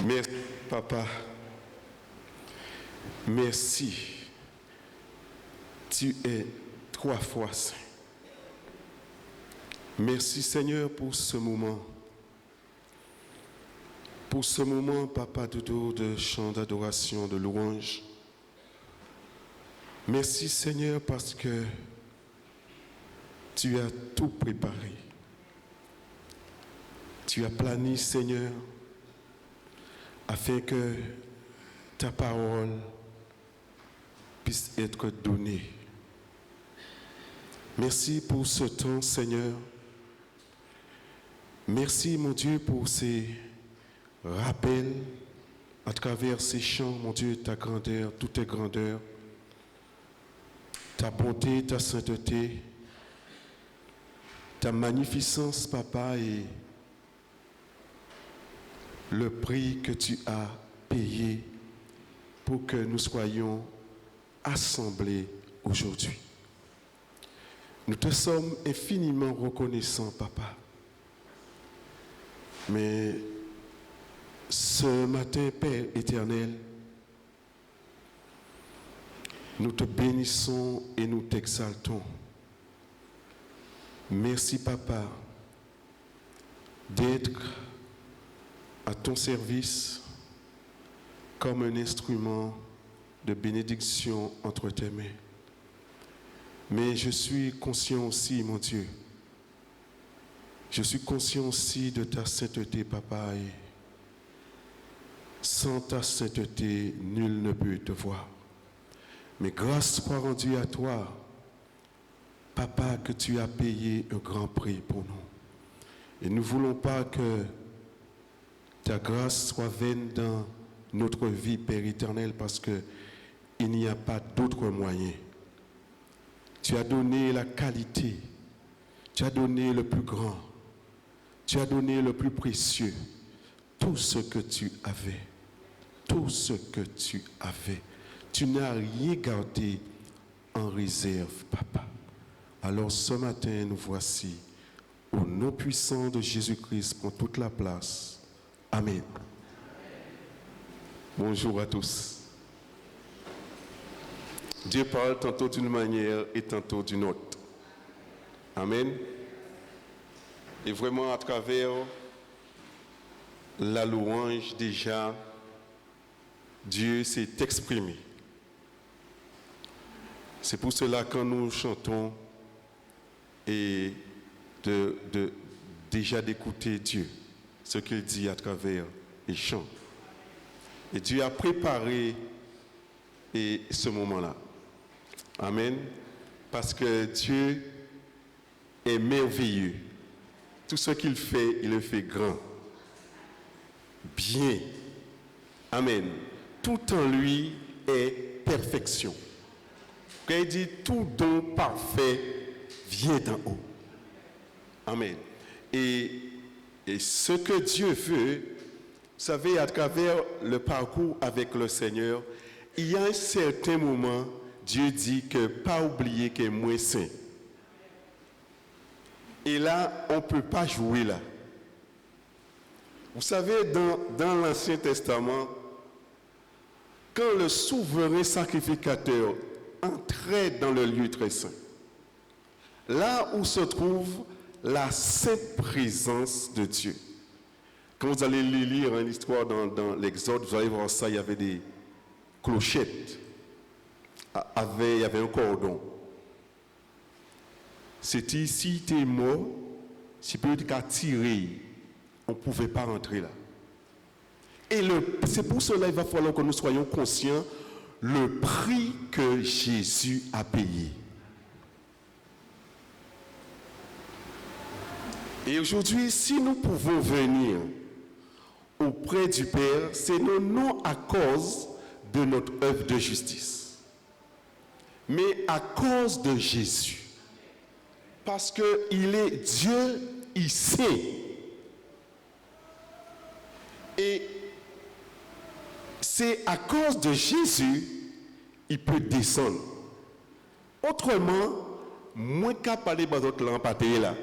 Merci, Papa. Merci. Tu es 3 fois saint. Merci, Seigneur, pour ce moment. Pour ce moment, Papa Dodo, de chant d'adoration, de louange. Merci, Seigneur, parce que tu as tout préparé. Tu as planifié, Seigneur, afin que ta parole puisse être donnée. Merci pour ce temps, Seigneur. Merci, mon Dieu, pour ces rappels à travers ces chants, mon Dieu, ta grandeur, toutes tes grandeurs, ta bonté, ta sainteté, ta magnificence, Papa, et le prix que tu as payé pour que nous soyons assemblés aujourd'hui. Nous te sommes infiniment reconnaissants, Papa. Mais ce matin, Père éternel, nous te bénissons et nous t'exaltons. Merci, Papa, d'être à ton service comme un instrument de bénédiction entre tes mains. Mais je suis conscient aussi, mon Dieu, je suis conscient aussi de ta sainteté, Papa, et sans ta sainteté, nul ne peut te voir. Mais grâce soit rendue à toi, Papa, que tu as payé un grand prix pour nous. Et nous ne voulons pas que ta grâce soit vaine dans notre vie, Père éternel, parce qu'il n'y a pas d'autre moyen. Tu as donné la qualité, tu as donné le plus grand, tu as donné le plus précieux, tout ce que tu avais, tout ce que tu avais. Tu n'as rien gardé en réserve, Papa. Alors ce matin, nous voici, au nom puissant de Jésus-Christ, prends toute la place. Amen. Bonjour à tous. Dieu parle tantôt d'une manière et tantôt d'une autre. Amen. Et vraiment à travers la louange déjà, Dieu s'est exprimé. C'est pour cela que quand nous chantons et déjà d'écouter Dieu, ce qu'il dit à travers les chants. Et Dieu a préparé ce moment-là. Amen. Parce que Dieu est merveilleux. Tout ce qu'il fait, il le fait grand. Bien. Amen. Tout en lui est perfection. Quand il dit tout don parfait vient d'en haut. Amen. Et ce que Dieu veut, vous savez, à travers le parcours avec le Seigneur, il y a un certain moment, Dieu dit que pas oublier qu'il est moins saint. Et là, on ne peut pas jouer là. Vous savez, dans l'Ancien Testament, quand le souverain sacrificateur entrait dans le lieu très saint, là où se trouve la sainte présence de Dieu. Quand vous allez lire l'histoire dans l'Exode, vous allez voir ça, il y avait des clochettes, il y avait un cordon. C'était si tu es mort, si tu peux être tiré, on ne pouvait pas rentrer là. Et c'est pour cela qu'il va falloir que nous soyons conscients le prix que Jésus a payé. Et aujourd'hui, si nous pouvons venir auprès du Père, c'est non à cause de notre œuvre de justice, mais à cause de Jésus. Parce qu'il est Dieu, il sait. Et c'est à cause de Jésus, il peut descendre. Autrement, moins qu'à parler de votre langue, pas là.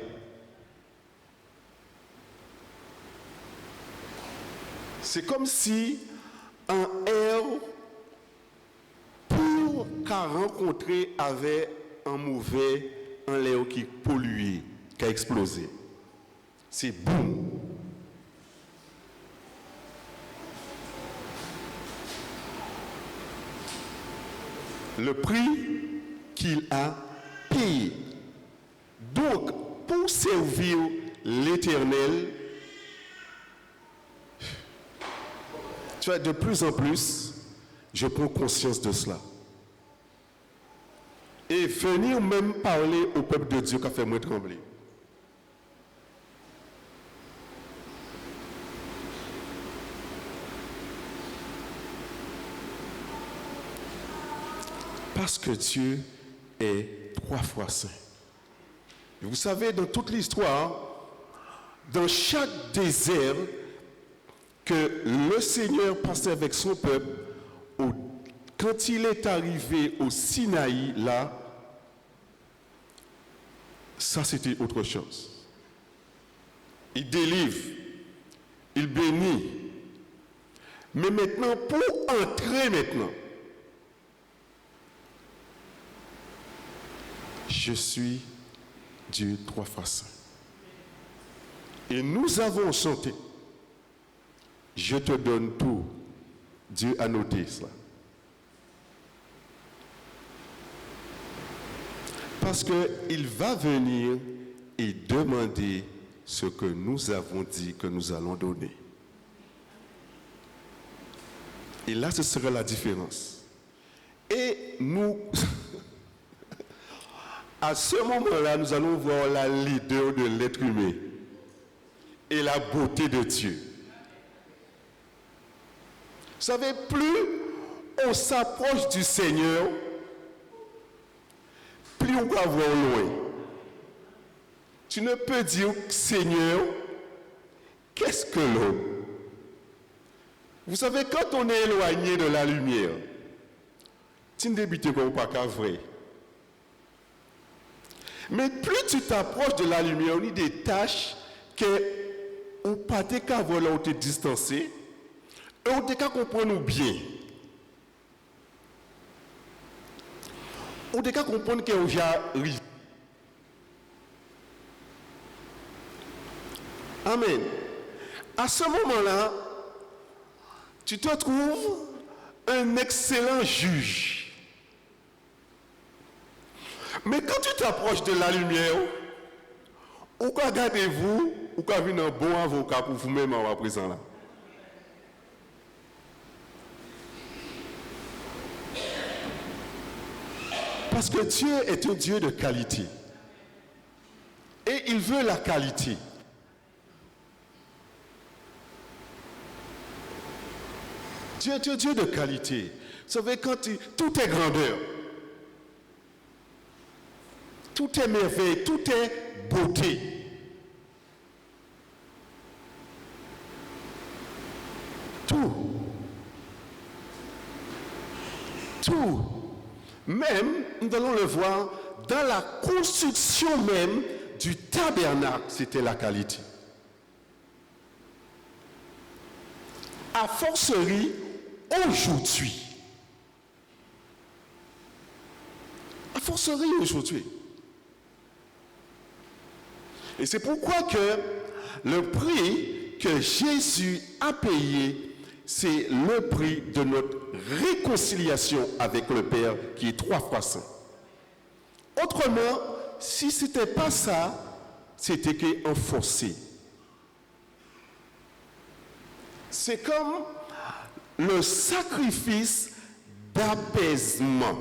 C'est comme si un air pur qu'a rencontré avec un mauvais, un air qui pollué, qui a explosé. C'est boum. Le prix qu'il a payé. Donc, pour servir l'Éternel, tu vois, de plus en plus, je prends conscience de cela. Et venir même parler au peuple de Dieu qui a fait moi trembler. Parce que Dieu est 3 fois saint. Et vous savez, dans toute l'histoire, dans chaque désert que le Seigneur passait avec son peuple, quand il est arrivé au Sinaï, là, ça c'était autre chose. Il délivre, il bénit. Mais maintenant, pour entrer maintenant, je suis Dieu 3 fois saint. Et nous avons chanté. Je te donne tout. Dieu a noté cela. Parce qu'il va venir et demander ce que nous avons dit que nous allons donner. Et là, ce sera la différence. Et nous, à ce moment-là, nous allons voir la leader de l'être humain et la beauté de Dieu. Vous savez, plus on s'approche du Seigneur, plus on va voir loin. Tu ne peux dire, Seigneur, qu'est-ce que l'homme? Vous savez, quand on est éloigné de la lumière, tu ne débites pas qu'à vrai. Mais plus tu t'approches de la lumière, on y des tâches que on pas te qu'à voir on te distancer, et on te qu'à comprendre bien. On te qu'à comprendre que on arrive. Amen. À ce moment-là, tu te trouves un excellent juge. Mais quand tu t'approches de la lumière, ou quoi gardez-vous, ou quoi venir un bon avocat pour vous-même en présent là. Parce que Dieu est un Dieu de qualité. Et il veut la qualité. Dieu est un Dieu de qualité. Vous savez, tout est grandeur. Tout est merveille, tout est beauté. Tout. Tout. Même, nous allons le voir, dans la construction même du tabernacle, c'était la qualité. A fortiori, aujourd'hui. A fortiori, aujourd'hui. Et c'est pourquoi que le prix que Jésus a payé, c'est le prix de notre réconciliation avec le Père qui est 3 fois saint. Autrement, si ce n'était pas ça, c'était qu'un forcé. C'est comme le sacrifice d'apaisement.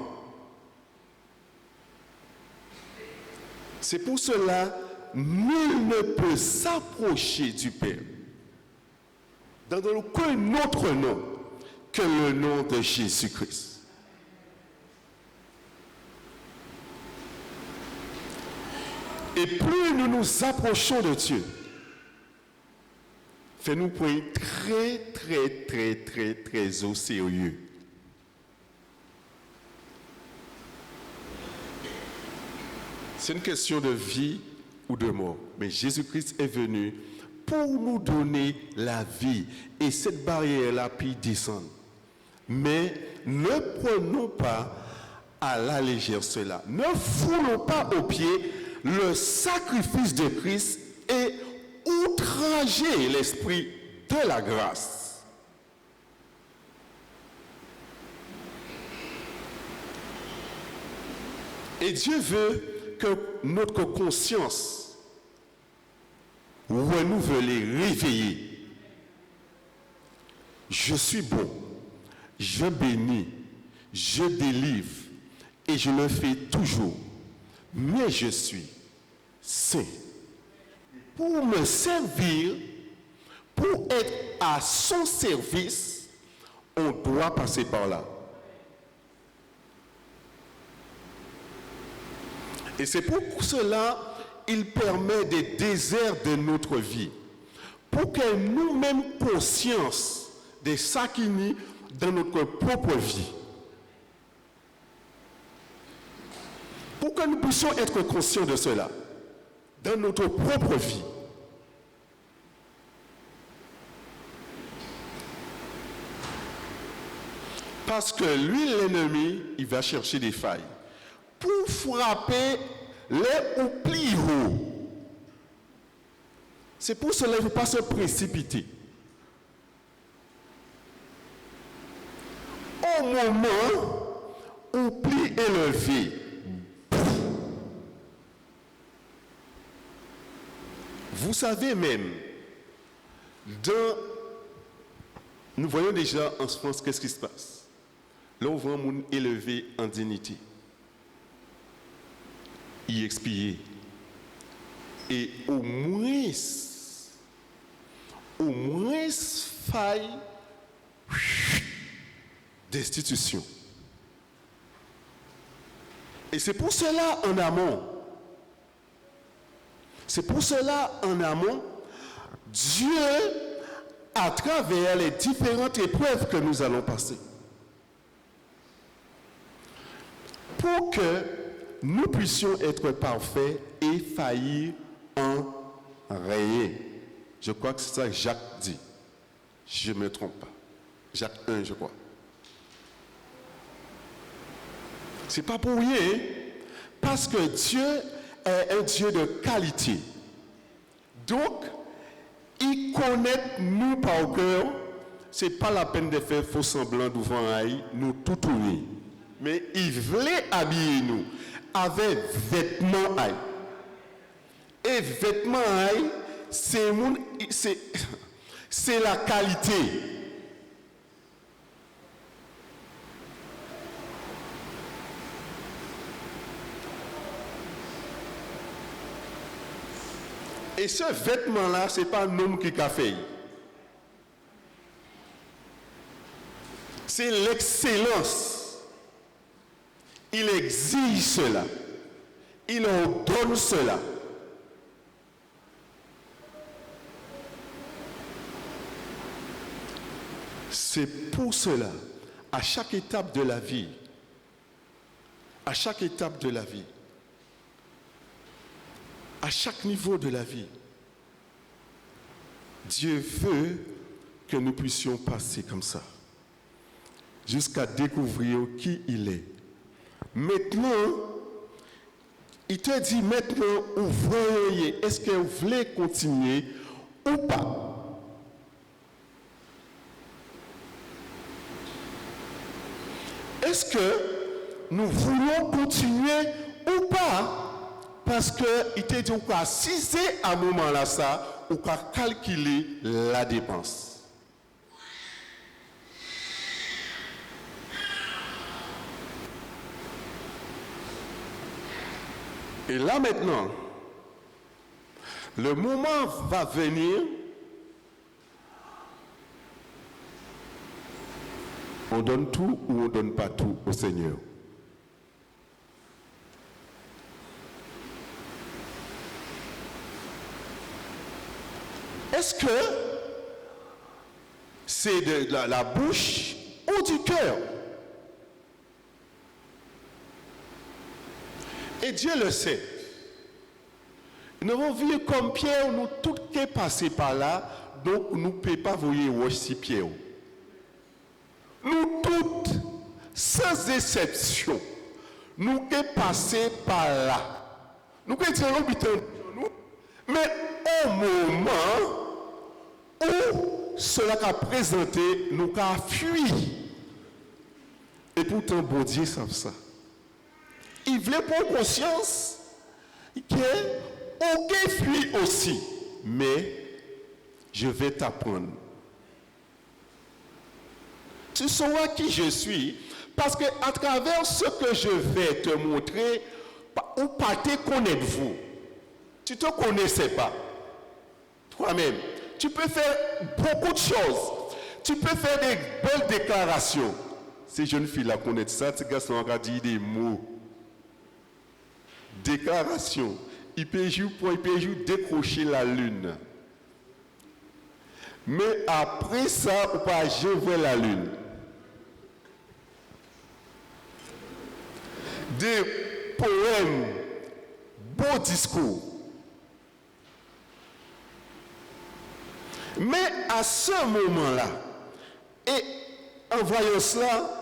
C'est pour cela nul ne peut s'approcher du Père dans aucun autre nom que le nom de Jésus-Christ. Et plus nous nous approchons de Dieu, fais-nous prendre très au sérieux. C'est une question de vie ou de mort. Mais Jésus-Christ est venu pour nous donner la vie. Et cette barrière-là puis descend. Mais ne prenons pas à la légère cela. Ne foulons pas aux pieds le sacrifice de Christ et outrager l'esprit de la grâce. Et Dieu veut que notre conscience renouvelée, réveillée. Je suis bon, je bénis, je délivre et je le fais toujours. Mais je suis saint. Pour me servir, pour être à son service, on doit passer par là. Et c'est pour cela qu'il permet des déserts de notre vie. Pour que nous-mêmes conscience de ça qui nous dans notre propre vie. Pour que nous puissions être conscients de cela dans notre propre vie. Parce que lui, l'ennemi, il va chercher des failles pour frapper les oublis hauts. C'est pour cela qu'il ne faut pas se précipiter. Au moment où oubli élevé, vous savez même, nous voyons déjà en France qu'est-ce qui se passe. Là, on voit un monde élevé en dignité, y expier. Et au moins faille destitution. Et c'est pour cela en amont. C'est pour cela en amont, Dieu, à travers les différentes épreuves que nous allons passer, pour que nous puissions être parfaits et faillir en rien. Je crois que c'est ça que Jacques dit. Je ne me trompe pas. Jacques 1, je crois. C'est pas pour rien, parce que Dieu est un Dieu de qualité. Donc, il connaît nous par cœur. C'est pas la peine de faire faux semblant devant aïe, nous tout tourner. Mais il voulait habiller nous avec vêtements aïe. Et vêtements aïe, c'est la qualité. Et ce vêtement-là, ce n'est pas un homme qui a fait. C'est l'excellence. Il exige cela. Il ordonne cela. C'est pour cela, à chaque étape de la vie, à chaque étape de la vie, à chaque niveau de la vie, Dieu veut que nous puissions passer comme ça, jusqu'à découvrir qui il est. Maintenant, il te dit maintenant, vous voyez, est-ce que vous voulez continuer ou pas? Est-ce que nous voulons continuer ou pas? Parce qu'il te dit qu'on va assister à un moment là ça, ou qu'on va calculer la dépense. Et là maintenant, le moment va venir, on donne tout ou on ne donne pas tout au Seigneur. Est-ce que c'est de la bouche ou du cœur? Et Dieu le sait. Nous avons vu comme Pierre, nous tout qui est passé par là, donc nous ne pouvons pas voir aussi Pierre. Nous toutes, sans exception, nous sommes passés par là. Nous sommes tirés nous, mais au moment où cela a présenté, nous avons fui. Et pourtant, bon Dieu savent ça. Il voulait prendre conscience qu'on fuit aussi. Mais je vais t'apprendre. Tu sauras qui je suis, parce que à travers ce que je vais te montrer, ou pas te connaître-vous. Tu ne te connaissais pas. Toi-même. Tu peux faire beaucoup de choses. Tu peux faire des belles déclarations. Ces jeunes filles-là connaissent ça, ces garçons ont dit des mots. Déclaration. Il peut décrocher la lune. Mais après ça, on pas je vois la lune. Des poèmes, beaux discours. Mais à ce moment-là, et en voyant cela,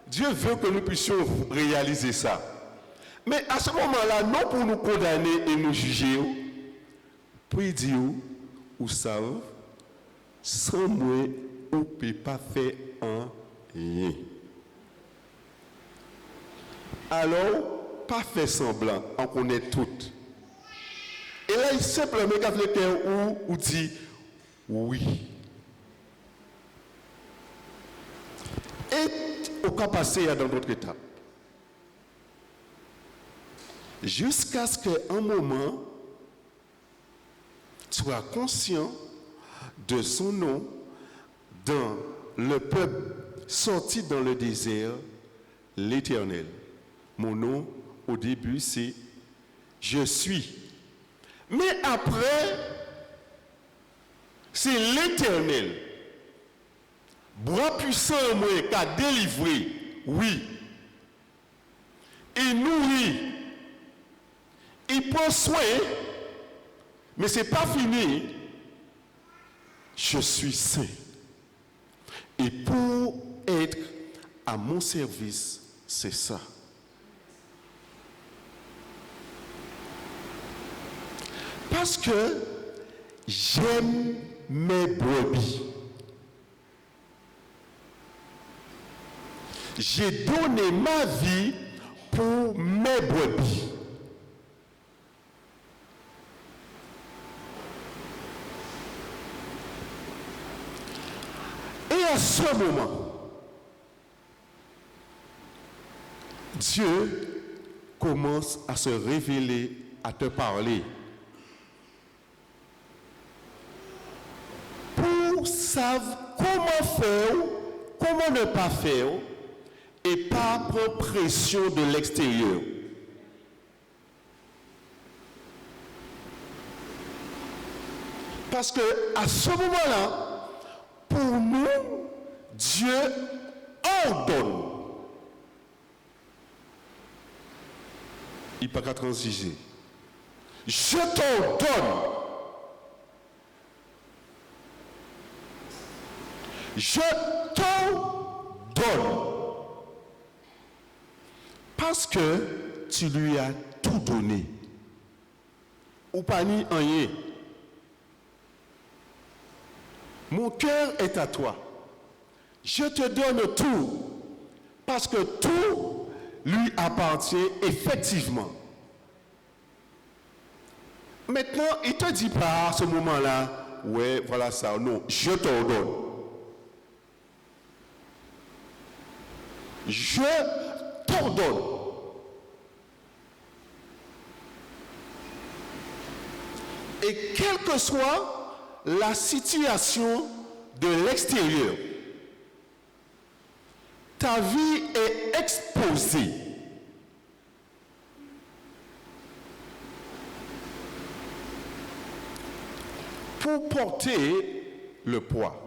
Dieu veut que nous puissions réaliser ça. Mais à ce moment-là, non pour nous condamner et nous juger, pour dire, ou savent, sans moi, on ne peut pas faire rien. Alors, pas faire semblant, on connaît tout. Et là, il simplement garde le cœur ou dit oui. Et au cas passé, il y a dans d'autres étapes. Jusqu'à ce qu'un moment, tu sois conscient de son nom dans le peuple sorti dans le désert, l'Éternel. Mon nom, au début, c'est « Je suis ». Mais après, c'est l'Éternel. Bras puissant, moi, qui a délivré, oui. Il nourrit. Il prend soin, mais ce n'est pas fini. Je suis saint. Et pour être à mon service, c'est ça. Parce que j'aime mes brebis. J'ai donné ma vie pour mes brebis. Et à ce moment, Dieu commence à se révéler, à te parler. Pour savoir comment faire, comment ne pas faire, et pas prendre pression de l'extérieur. Parce que à ce moment-là, pour nous, Dieu ordonne. Il n'y a pas qu'à transiger. Je t'ordonne. Je t'ordonne. Parce que tu lui as tout donné. Ou pas ni rien. Mon cœur est à toi. Je te donne tout. Parce que tout lui appartient effectivement. Maintenant, il ne te dit pas à ce moment-là, ouais, voilà ça. Non, je t'ordonne. Je t'ordonne. Et quelle que soit la situation de l'extérieur, ta vie est exposée. Pour porter le poids.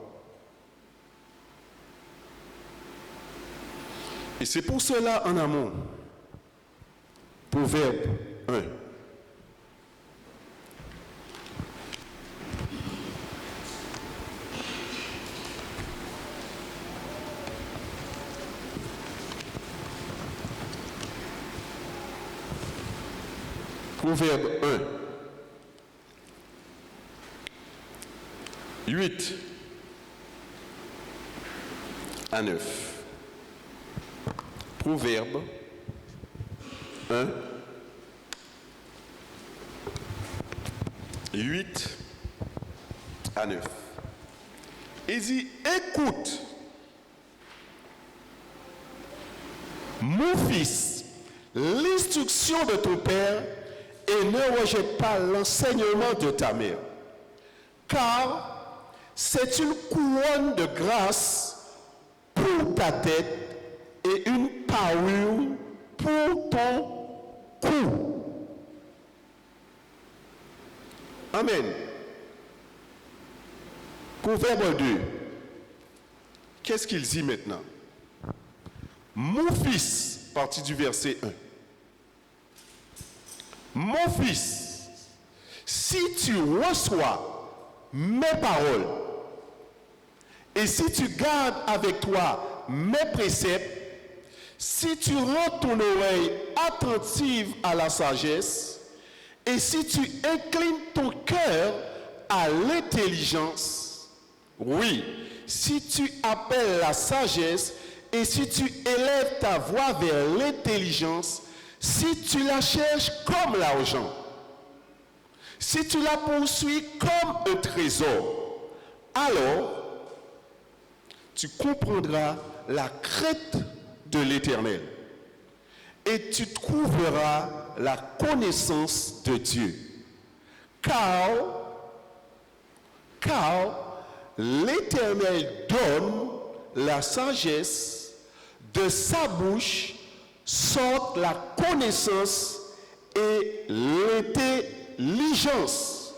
Et c'est pour cela en amont, Proverbe 1. Proverbe 1, 8 à 9. Proverbe 1, 8 à 9. Il dit, écoute, mon fils, l'instruction de ton père et ne rejette pas l'enseignement de ta mère, car c'est une couronne de grâce pour ta tête et une parure pour ton cou. Amen. Proverbe 2. Qu'est-ce qu'il dit maintenant? Mon fils, partie du verset 1. Mon fils, si tu reçois mes paroles et si tu gardes avec toi mes préceptes, si tu rends ton oreille attentive à la sagesse et si tu inclines ton cœur à l'intelligence, oui, si tu appelles la sagesse et si tu élèves ta voix vers l'intelligence, si tu la cherches comme l'argent, si tu la poursuis comme un trésor, alors tu comprendras la crainte de l'Éternel et tu trouveras la connaissance de Dieu. Car l'Éternel donne la sagesse, de sa bouche sort la connaissance et l'intelligence.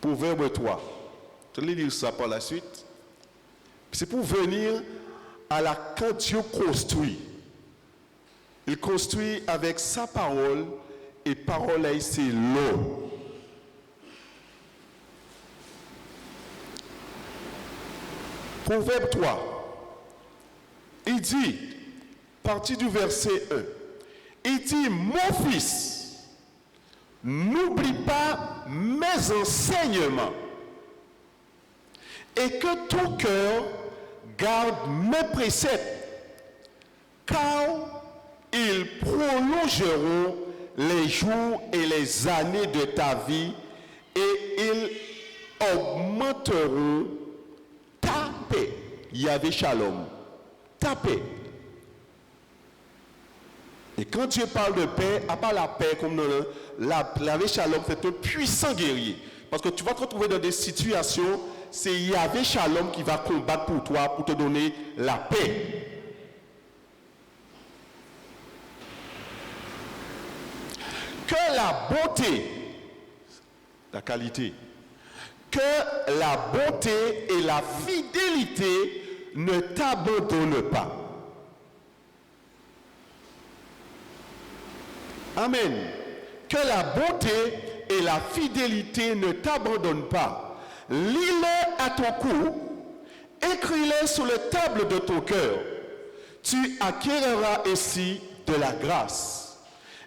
Proverbe 3. Je vais lire ça par la suite. C'est pour venir à la quand Dieu construit. Il construit avec sa parole et parole c'est l'eau. Proverbe 3. Il dit, partie du verset 1, il dit, mon fils, n'oublie pas mes enseignements et que ton cœur garde mes préceptes, car ils prolongeront les jours et les années de ta vie et ils augmenteront ta paix. Yahvé Shalom. Ta paix. Et quand Dieu parle de paix, à part la paix comme Yahvé Shalom, c'est un puissant guerrier. Parce que tu vas te retrouver dans des situations, c'est Yahvé Shalom qui va combattre pour toi, pour te donner la paix. Que la beauté, la qualité, que la bonté et la fidélité ne t'abandonnent pas. Amen. Que la bonté et la fidélité ne t'abandonnent pas. Lis-les à ton cou, écris-les sur les tables de ton cœur. Tu acquériras ainsi de la grâce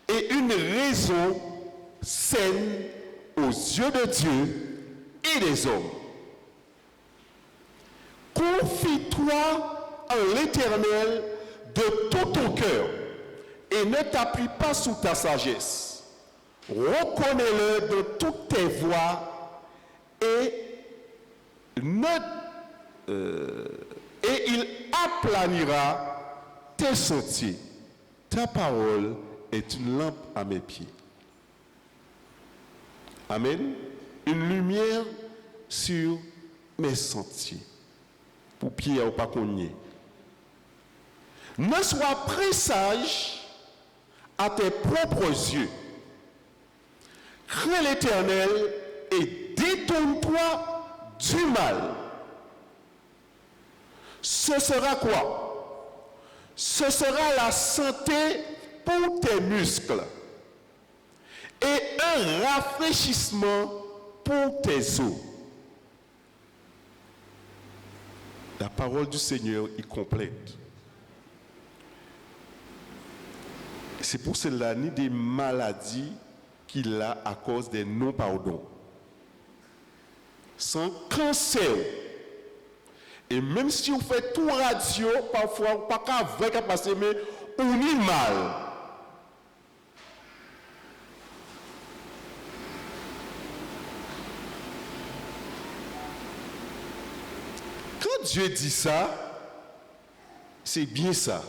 et une raison saine aux yeux de Dieu et des hommes. Confie-toi en l'Éternel de tout ton cœur et ne t'appuie pas sur ta sagesse. Reconnais-le de toutes tes voies et il aplanira tes sentiers. Ta parole est une lampe à mes pieds. Amen. Une lumière sur mes sentiers. Pour pied ou pas cogner. Ne sois présage à tes propres yeux. Crains l'Éternel et détourne-toi du mal. Ce sera quoi? Ce sera la santé pour tes muscles et un rafraîchissement pour tes os. La parole du Seigneur est complète. c'est pour cela ni des maladies qu'il a à cause des non-pardons. Sans cancer. Et même si on fait tout radio, parfois, on pas qu'à vrai qu'à passer, mais on y mal. Quand Dieu dit ça, c'est bien ça.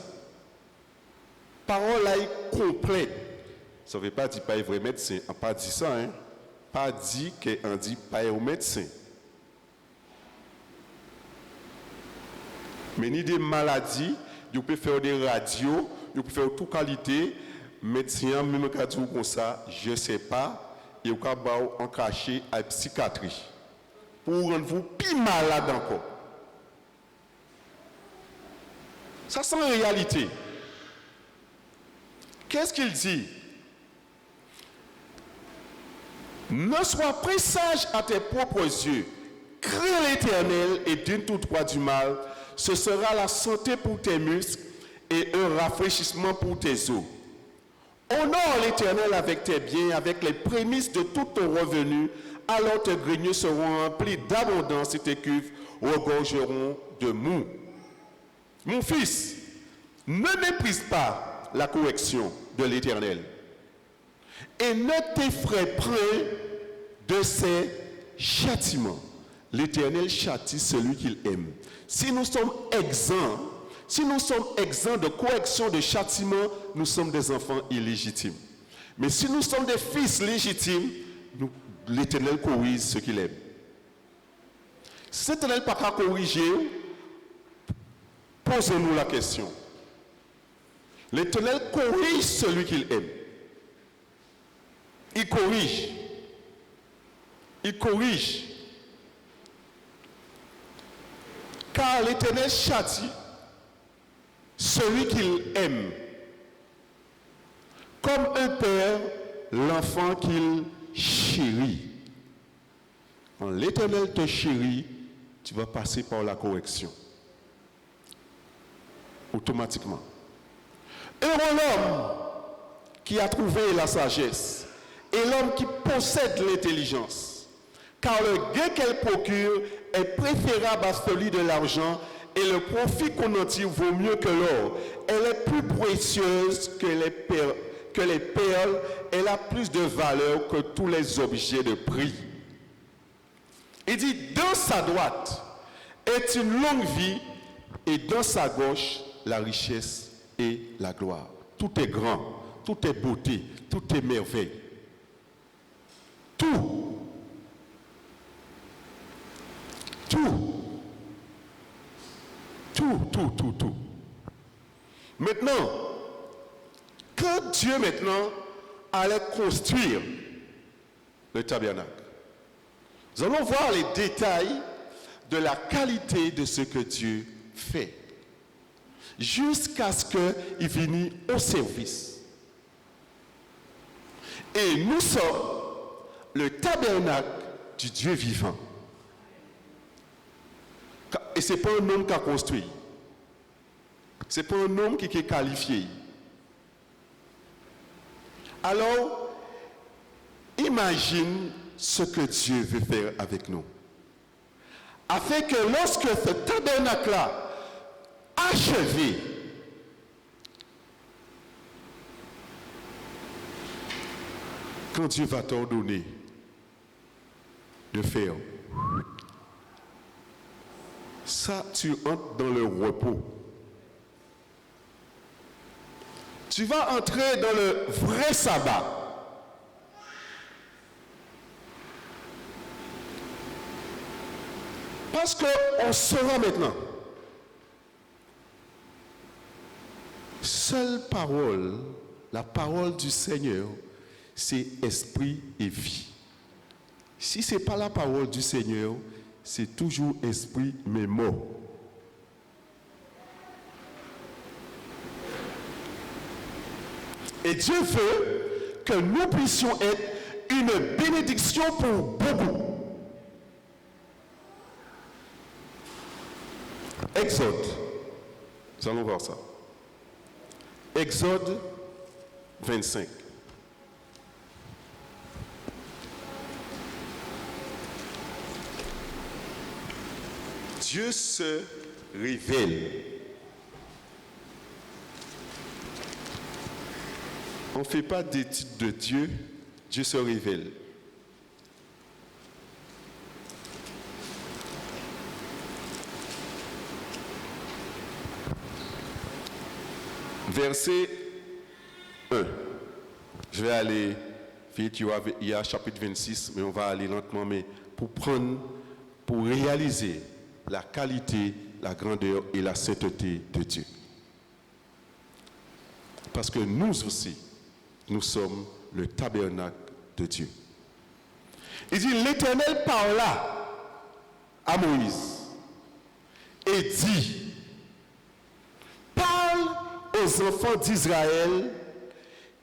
Parole là est complète. Ça ne veut pas dire pas un vrai médecin. On n'a pas dit ça, hein. Pas dit qu'on dit pas un médecin. Mais ni des maladies, vous pouvez faire des radios, vous pouvez faire toute qualité. Médecin, même quand vous comme ça, je ne sais pas, et vous pouvez en cacher à la psychiatrie. Pour rendre vous plus malade encore. Ça, c'est en réalité. Qu'est-ce qu'il dit? Ne sois pas sage à tes propres yeux. Crains l'Éternel et donne-toi du mal. Ce sera la santé pour tes muscles et un rafraîchissement pour tes os. Honore l'Éternel avec tes biens, avec les prémices de tout ton revenu. Alors tes greniers seront remplis d'abondance et tes cuves regorgeront de mou. Mon fils, ne méprise pas la correction de l'Éternel et ne t'effraie point de ses châtiments. L'Éternel châtie celui qu'il aime. Si nous sommes exempts de correction, de châtiment, nous sommes des enfants illégitimes. Mais si nous sommes des fils légitimes, l'Éternel corrige ce qu'il aime. Si l'Éternel n'a pas corriger, posez-nous la question. L'Éternel corrige celui qu'il aime. Il corrige. Il corrige. Car l'Éternel châtie celui qu'il aime. Comme un père, l'enfant qu'il chérit. Quand l'Éternel te chérit, tu vas passer par la correction. Automatiquement. Heureux l'homme qui a trouvé la sagesse et l'homme qui possède l'intelligence. Car le gain qu'elle procure est préférable à celui de l'argent et le profit qu'on en tire vaut mieux que l'or. Elle est plus précieuse que les perles. Elle a plus de valeur que tous les objets de prix. Il dit, dans sa droite est une longue vie et dans sa gauche la richesse et la gloire. Tout est grand, tout est beauté, tout est merveille. Tout. Maintenant, quand Dieu maintenant allait construire le tabernacle, nous allons voir les détails de la qualité de ce que Dieu fait, jusqu'à ce qu'il vienne au service. Et nous sommes le tabernacle du Dieu vivant. Et ce n'est pas un homme qui a construit. Ce n'est pas un homme qui est qualifié. Alors, imagine ce que Dieu veut faire avec nous. Afin que lorsque ce tabernacle-là achevé, quand Dieu va t'ordonner de faire, ça, tu entres dans le repos. Tu vas entrer dans le vrai sabbat. Parce qu'on saura maintenant. Seule parole, la parole du Seigneur, c'est esprit et vie. Si ce n'est pas la parole du Seigneur, c'est toujours esprit mais mort. Et Dieu veut que nous puissions être une bénédiction pour beaucoup. Exode. Nous allons voir ça. Exode 25. Dieu se révèle. On ne fait pas d'étude de Dieu, Dieu se révèle. Verset 1. Je vais aller vite, il y a chapitre 26, mais on va aller lentement, mais pour réaliser la qualité, la grandeur et la sainteté de Dieu. Parce que nous aussi, nous sommes le tabernacle de Dieu. Il dit, l'Éternel parla à Moïse et dit, parle aux enfants d'Israël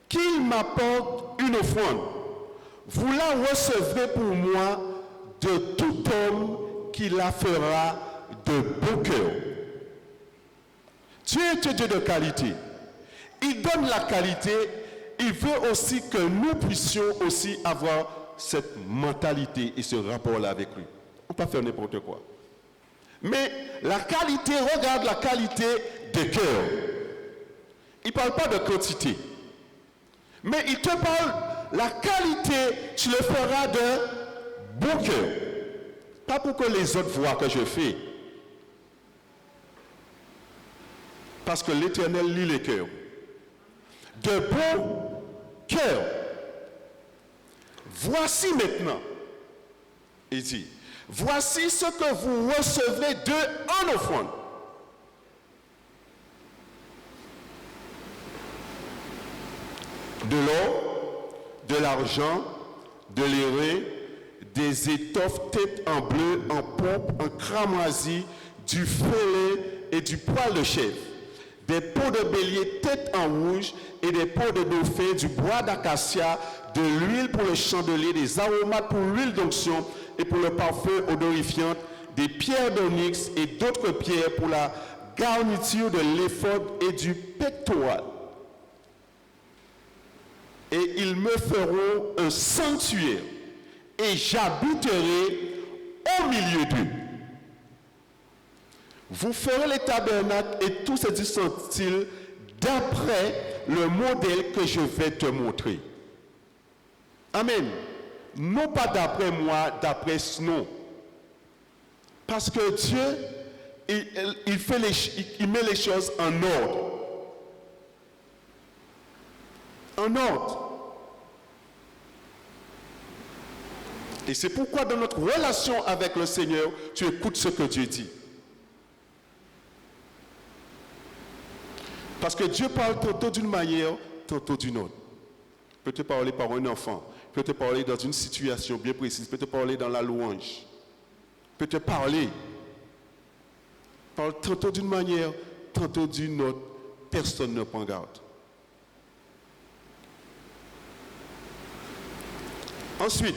qu'ils m'apportent une offrande. Vous la recevrez pour moi de tout homme qui la fera de bon cœur. Dieu est un Dieu de qualité. Il donne la qualité. Il veut aussi que nous puissions aussi avoir cette mentalité et ce rapport-là avec lui. On ne peut pas faire n'importe quoi. Mais la qualité, regarde la qualité de cœur. Il ne parle pas de quantité. Mais il te parle, la qualité, tu le feras de bon cœur. Pas pour que les autres voient que je fais. Parce que l'Éternel lit les cœurs. De bon cœur. Voici maintenant, il dit, voici ce que vous recevrez en offrande. De l'or, de l'argent, de l'éré, des étoffes têtes en bleu, en pourpre, en cramoisi, du follet et du poil de chèvre, des peaux de bélier tête en rouge et des peaux de dauphin, du bois d'acacia, de l'huile pour le chandelier, des aromates pour l'huile d'onction et pour le parfum odorifiant, des pierres d'onyx et d'autres pierres pour la garniture de l'éphod et du pectoral. Et ils me feront un sanctuaire et j'habiterai au milieu d'eux. Vous ferez les tabernacles et tous ces ustensiles d'après le modèle que je vais te montrer. Amen. Non pas d'après moi, d'après non. Parce que Dieu, il met les choses en ordre. En ordre. Et c'est pourquoi dans notre relation avec le Seigneur, tu écoutes ce que Dieu dit. Parce que Dieu parle tantôt d'une manière, tantôt d'une autre. Il peut te parler par un enfant, il peut te parler dans une situation bien précise, il peut te parler dans la louange. Il peut te parler. Il parle tantôt d'une manière, tantôt d'une autre. Personne ne prend garde. Ensuite,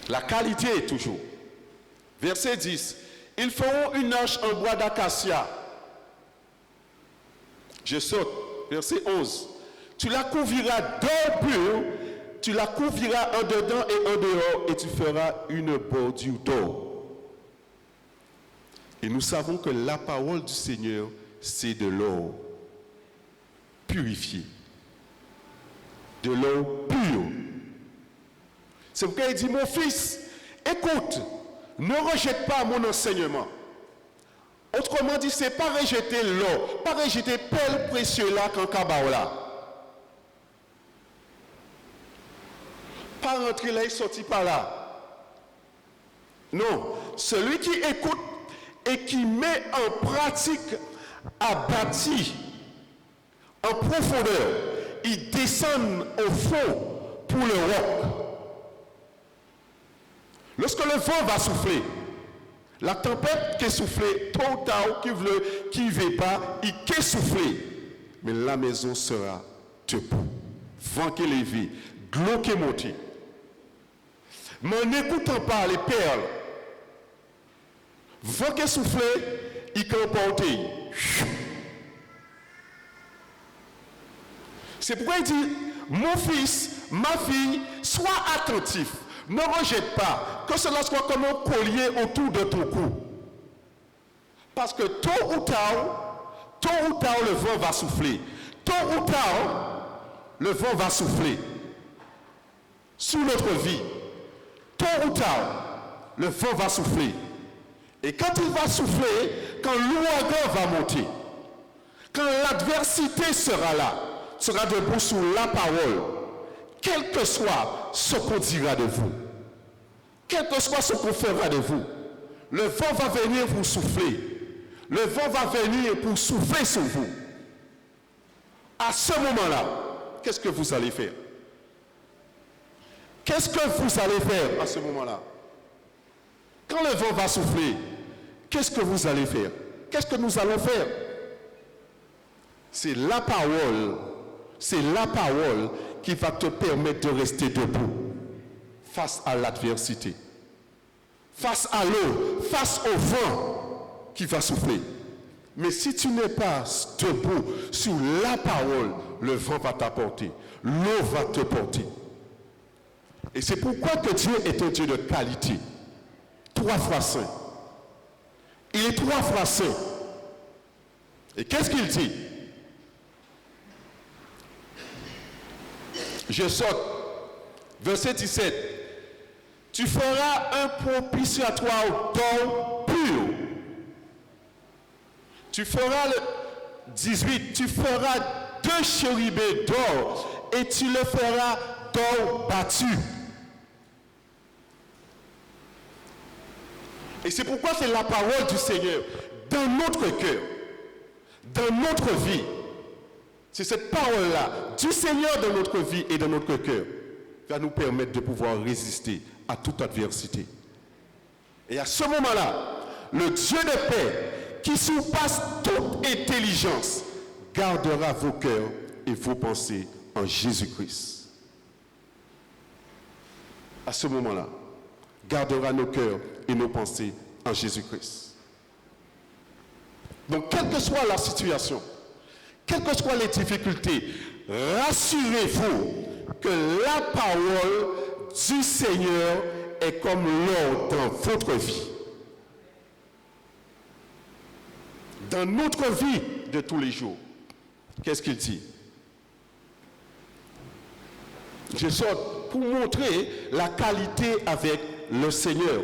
la qualité toujours. Verset 10. Ils feront une arche en bois d'acacia. Je saute. Verset 11. Tu la couvriras d'or pur, tu la couvriras en dedans et en dehors, et tu feras une bordure d'or. Et nous savons que la parole du Seigneur, c'est de l'or purifié. De l'or pur. C'est pourquoi il dit, mon fils, écoute, ne rejette pas mon enseignement. Autrement dit, c'est pas rejeter l'or, pas rejeter perle précieux là qu'en Kabaola. Pas rentrer là et sortir par là. Non, celui qui écoute et qui met en pratique a bâti en profondeur. Il descend au fond pour le roc. Lorsque le vent va souffler, la tempête qui est soufflée, tôt ou tard, qui ne veut pas, il qui est soufflé. Mais la maison sera debout. Vent qui est levé, l'eau qui est montée. Mais en n'écoutant pas les perles, vent qui est soufflé, il peut emporter. C'est pourquoi il dit, mon fils, ma fille, sois attentif. Ne rejette pas que cela soit comme un collier autour de ton cou. Parce que tôt ou tard, le vent va souffler. Tôt ou tard, le vent va souffler sur notre vie. Tôt ou tard, le vent va souffler. Et quand il va souffler, quand l'ouragan va monter, quand l'adversité sera là, sera debout sous la parole, quel que soit ce qu'on dira de vous, quel que soit ce qu'on fera de vous, le vent va venir vous souffler. Le vent va venir pour souffler sur vous. À ce moment-là, qu'est-ce que vous allez faire? Qu'est-ce que vous allez faire à ce moment-là? Quand le vent va souffler, qu'est-ce que vous allez faire? Qu'est-ce que nous allons faire? C'est la parole qui va te permettre de rester debout face à l'adversité, face à l'eau, face au vent qui va souffler. Mais si tu n'es pas debout sur la parole, le vent va t'apporter, l'eau va te porter. Et c'est pourquoi que Dieu est un Dieu de qualité, 3 fois saint. Il est 3 fois saint. Et qu'est-ce qu'il dit? Je saute. Verset 17. Tu feras un propitiatoire d'or pur. Tu feras le 18. Tu feras 2 chérubins d'or et tu le feras d'or battu. Et c'est pourquoi c'est la parole du Seigneur dans notre cœur, dans notre vie. C'est cette parole-là du Seigneur dans notre vie et dans notre cœur qui va nous permettre de pouvoir résister à toute adversité. Et à ce moment-là, le Dieu de paix qui surpasse toute intelligence gardera vos cœurs et vos pensées en Jésus-Christ. À ce moment-là, gardera nos cœurs et nos pensées en Jésus-Christ. Donc, quelle que soit la situation, quelles que soient les difficultés, rassurez-vous que la parole du Seigneur est comme l'or dans votre vie. Dans notre vie de tous les jours. Qu'est-ce qu'il dit? Je sors pour montrer la qualité avec le Seigneur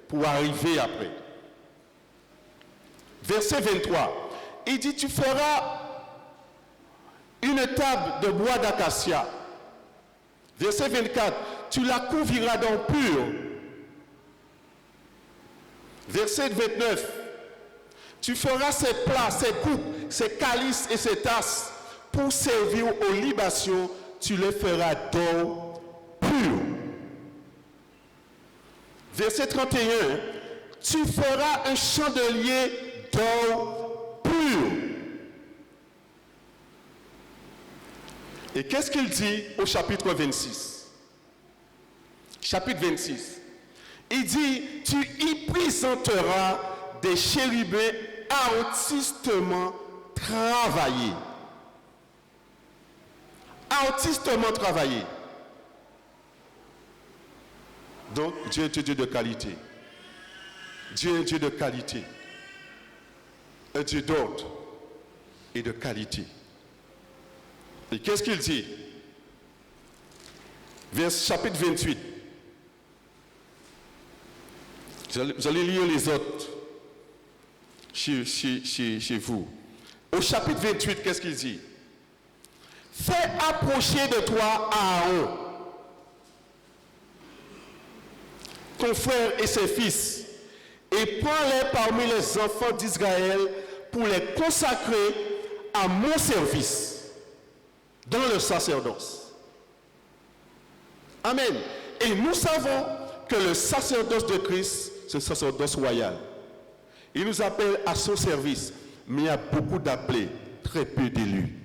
pour arriver après. Verset 23. Il dit, tu feras une table de bois d'acacia. Verset 24. Tu la couvriras d'or pur. Verset 29. Tu feras ses plats, ses coupes, ses calices et ses tasses pour servir aux libations. Tu les feras d'or pur. Verset 31. Tu feras un chandelier d'or pur. Et qu'est-ce qu'il dit au chapitre 26? Chapitre 26. Il dit, tu y présenteras des chérubins artistement travaillés. Artistement travaillés. Donc, Dieu est un Dieu de qualité. Dieu est un Dieu de qualité. Un Dieu d'ordre et de qualité. Et qu'est-ce qu'il dit? Chapitre 28. Vous allez lire les autres chez vous. Au chapitre 28, qu'est-ce qu'il dit? Fais approcher de toi Aaron, ton frère et ses fils, et prends-les parmi les enfants d'Israël pour les consacrer à mon service dans le sacerdoce. Amen. Et nous savons que le sacerdoce de Christ, c'est le sacerdoce royal. Il nous appelle à son service, mais il y a beaucoup d'appelés, très peu d'élus.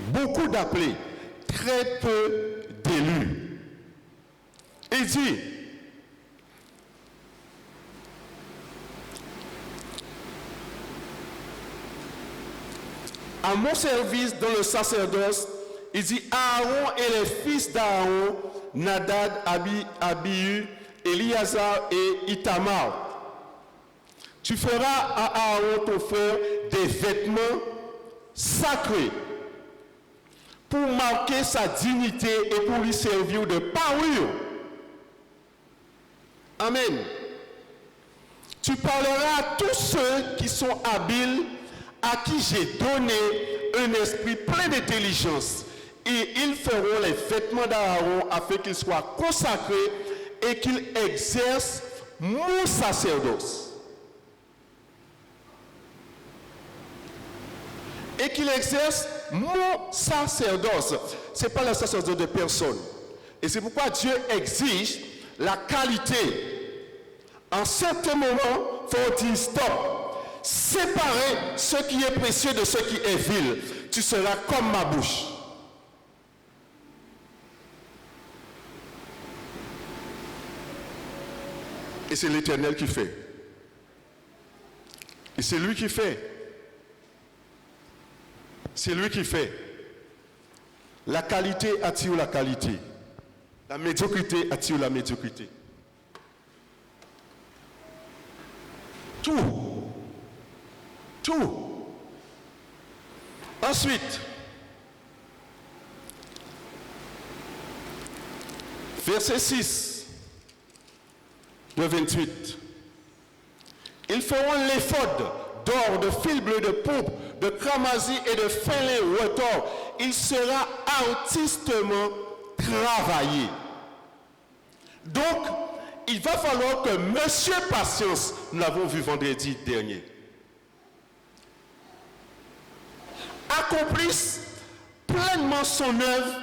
Beaucoup d'appelés, très peu d'élus. Il dit, à mon service dans le sacerdoce, il dit Aaron et les fils d'Aaron, Nadab, Abihu, Éléazar et Ithamar. Tu feras à Aaron ton frère des vêtements sacrés pour marquer sa dignité et pour lui servir de parure. Amen. Tu parleras à tous ceux qui sont habiles, à qui j'ai donné un esprit plein d'intelligence, et ils feront les vêtements d'Aaron afin qu'ils soient consacrés et qu'ils exercent mon sacerdoce. Et qu'il exerce mon sacerdoce. Ce n'est pas le sacerdoce de personne. Et c'est pourquoi Dieu exige la qualité. En certains moments, il faut dire stop. Séparer ce qui est précieux de ce qui est vil. Tu seras comme ma bouche. Et c'est l'Éternel qui fait. Et c'est lui qui fait. C'est lui qui fait. La qualité attire la qualité. La médiocrité attire la médiocrité. Tout. Ensuite, verset 6 de 28. Ils feront l'éphod d'or, de fil bleu, de pourpre, de cramoisi et de fin lin retors. Il sera artistement travaillé. Donc, il va falloir que Monsieur Patience, nous l'avons vu vendredi dernier, accomplisse pleinement son œuvre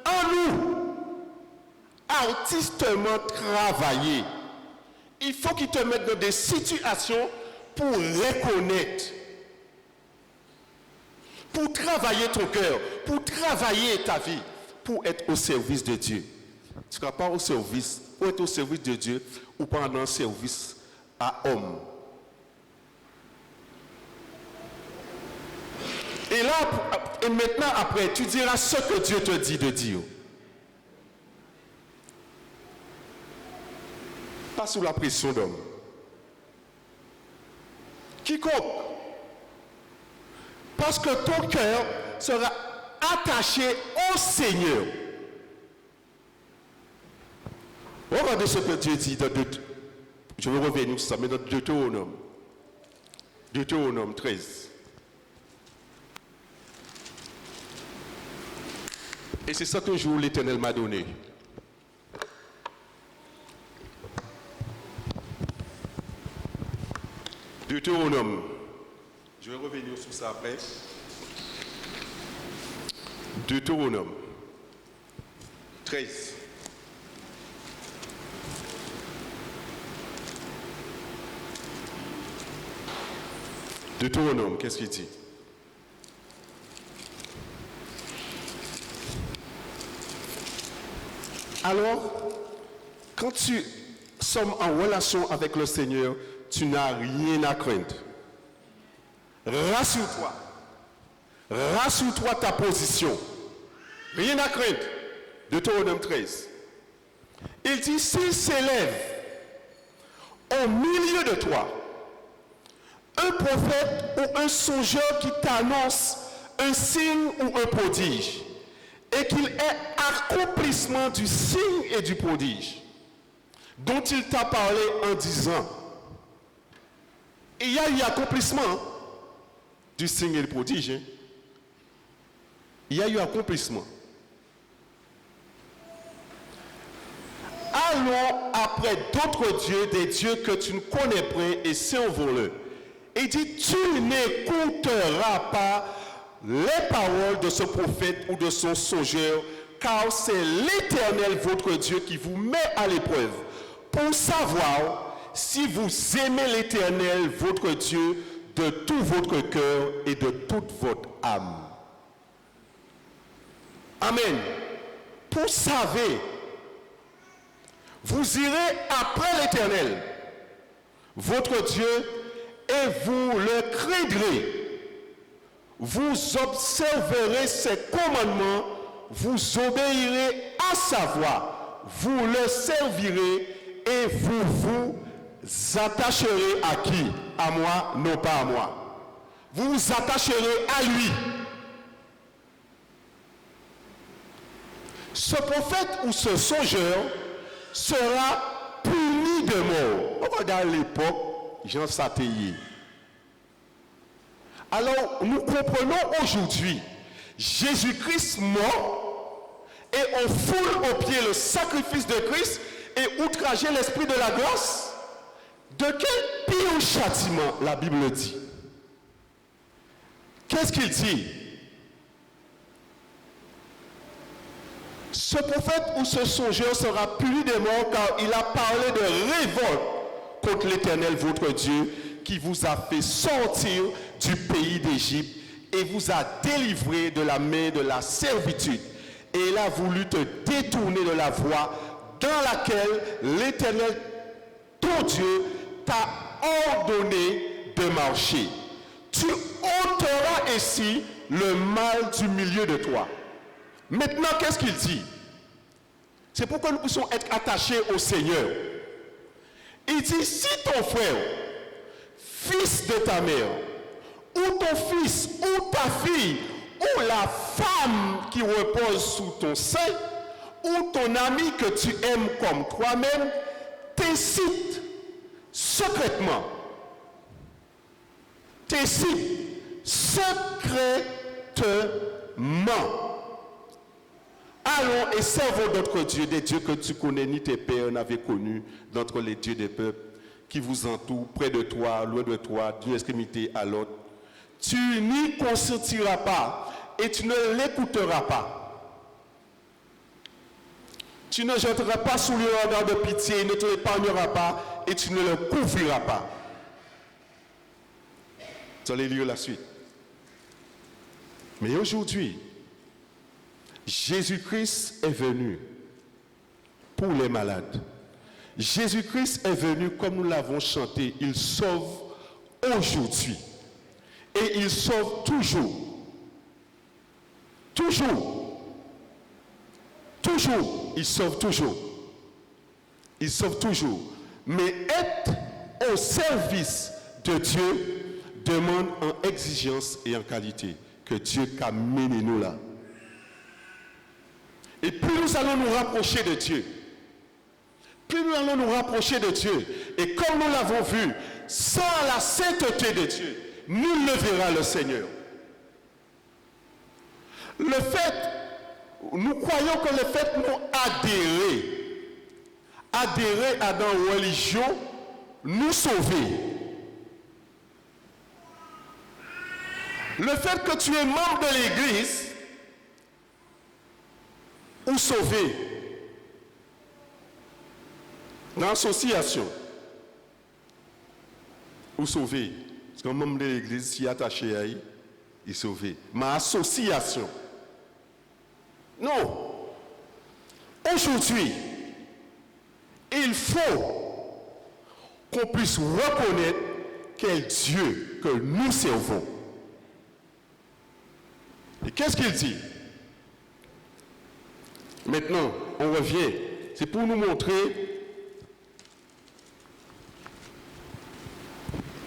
en nous, artistement travaillé. Il faut qu'il te mette dans des situations pour reconnaître, pour travailler ton cœur, pour travailler ta vie, pour être au service de Dieu. Tu ne seras pas au service, pour être au service de Dieu ou pendant un service à homme. Et là, et maintenant après, tu diras ce que Dieu te dit de dire. Pas sous la pression d'homme. Quiconque. Parce que ton cœur sera attaché au Seigneur. Regardez ce que Dieu dit dans je vais revenir sur ça, mais dans Deutéronome 13. Et c'est ça qu'un jour l'Éternel m'a donné. Deutéronome. Je vais revenir sur ça après. Deutéronome 13. Deutéronome, qu'est-ce qu'il dit? Alors, quand tu sommes en relation avec le Seigneur, tu n'as rien à craindre. Rassure-toi. Rassure-toi ta position. Rien à craindre. Deutéronome 13. Il dit, s'il s'élève au milieu de toi un prophète ou un songeur qui t'annonce un signe ou un prodige, et qu'il ait accomplissement du signe et du prodige dont il t'a parlé en disant, il y a eu accomplissement du signe et du prodige. Hein? Il y a eu accomplissement. Allons après d'autres dieux, des dieux que tu ne connais pas, et servons-le. Il dit, tu n'écouteras pas les paroles de ce prophète ou de son songeur, car c'est l'Éternel votre Dieu qui vous met à l'épreuve pour savoir si vous aimez l'Éternel votre Dieu de tout votre cœur et de toute votre âme. Amen. Pour savoir, vous irez après l'Éternel votre Dieu et vous le craindrez. vous observerez ses commandements, vous obéirez à sa voix, vous le servirez et vous vous attacherez à qui? À moi, non pas à moi. Vous vous attacherez à lui. Ce prophète ou ce songeur sera puni de mort. On regarde l'époque, Jean Satéier. Alors, nous comprenons aujourd'hui, Jésus-Christ mort, et on foule au pied le sacrifice de Christ et outrager l'esprit de la grâce. De quel pire châtiment la Bible dit? Qu'est-ce qu'il dit? Ce prophète ou ce songeur sera puni de mort car il a parlé de révolte contre l'Éternel votre Dieu qui vous a fait sortir du pays d'Égypte et vous a délivré de la main de la servitude. Et il a voulu te détourner de la voie dans laquelle l'Éternel, ton Dieu, t'a ordonné de marcher. Tu ôteras ainsi le mal du milieu de toi. Maintenant, qu'est-ce qu'il dit? C'est pourquoi nous puissions être attachés au Seigneur. Il dit, si ton frère, fils de ta mère, ou ton fils, ou ta fille, ou la femme qui repose sous ton sein, ou ton ami que tu aimes comme toi-même, t'incite secrètement, allons et servons notre Dieu, des dieux que tu connais, ni tes pères n'avaient connus, d'entre les dieux des peuples qui vous entourent, près de toi, loin de toi, d'une extrémité à l'autre. Tu n'y consentiras pas et tu ne l'écouteras pas. Tu ne jetteras pas sous le regard de pitié, il ne te l'épargnera pas et tu ne le couvriras pas. Vous allez lire la suite. Mais aujourd'hui, Jésus-Christ est venu pour les malades. Jésus-Christ est venu, comme nous l'avons chanté, il sauve aujourd'hui. Et il sauve toujours. Toujours. Toujours. Il sauve toujours. Il sauve toujours. Mais être au service de Dieu demande en exigence et en qualité. Que Dieu qu'a mené nous là. Et plus nous allons nous rapprocher de Dieu, plus nous allons nous rapprocher de Dieu. Et comme nous l'avons vu, sans la sainteté de Dieu, nul ne verra le Seigneur. Le fait, nous croyons que le fait de nous adhérer à une religion, nous sauver. Le fait que tu es membre de l'Église, ou sauver, dans l'association, ou sauver, parce qu'un membre de l'Église s'y attaché à elle, il est sauvé. Ma association. Non. Aujourd'hui, il faut qu'on puisse reconnaître quel Dieu que nous servons. Et qu'est-ce qu'il dit? Maintenant, on revient. C'est pour nous montrer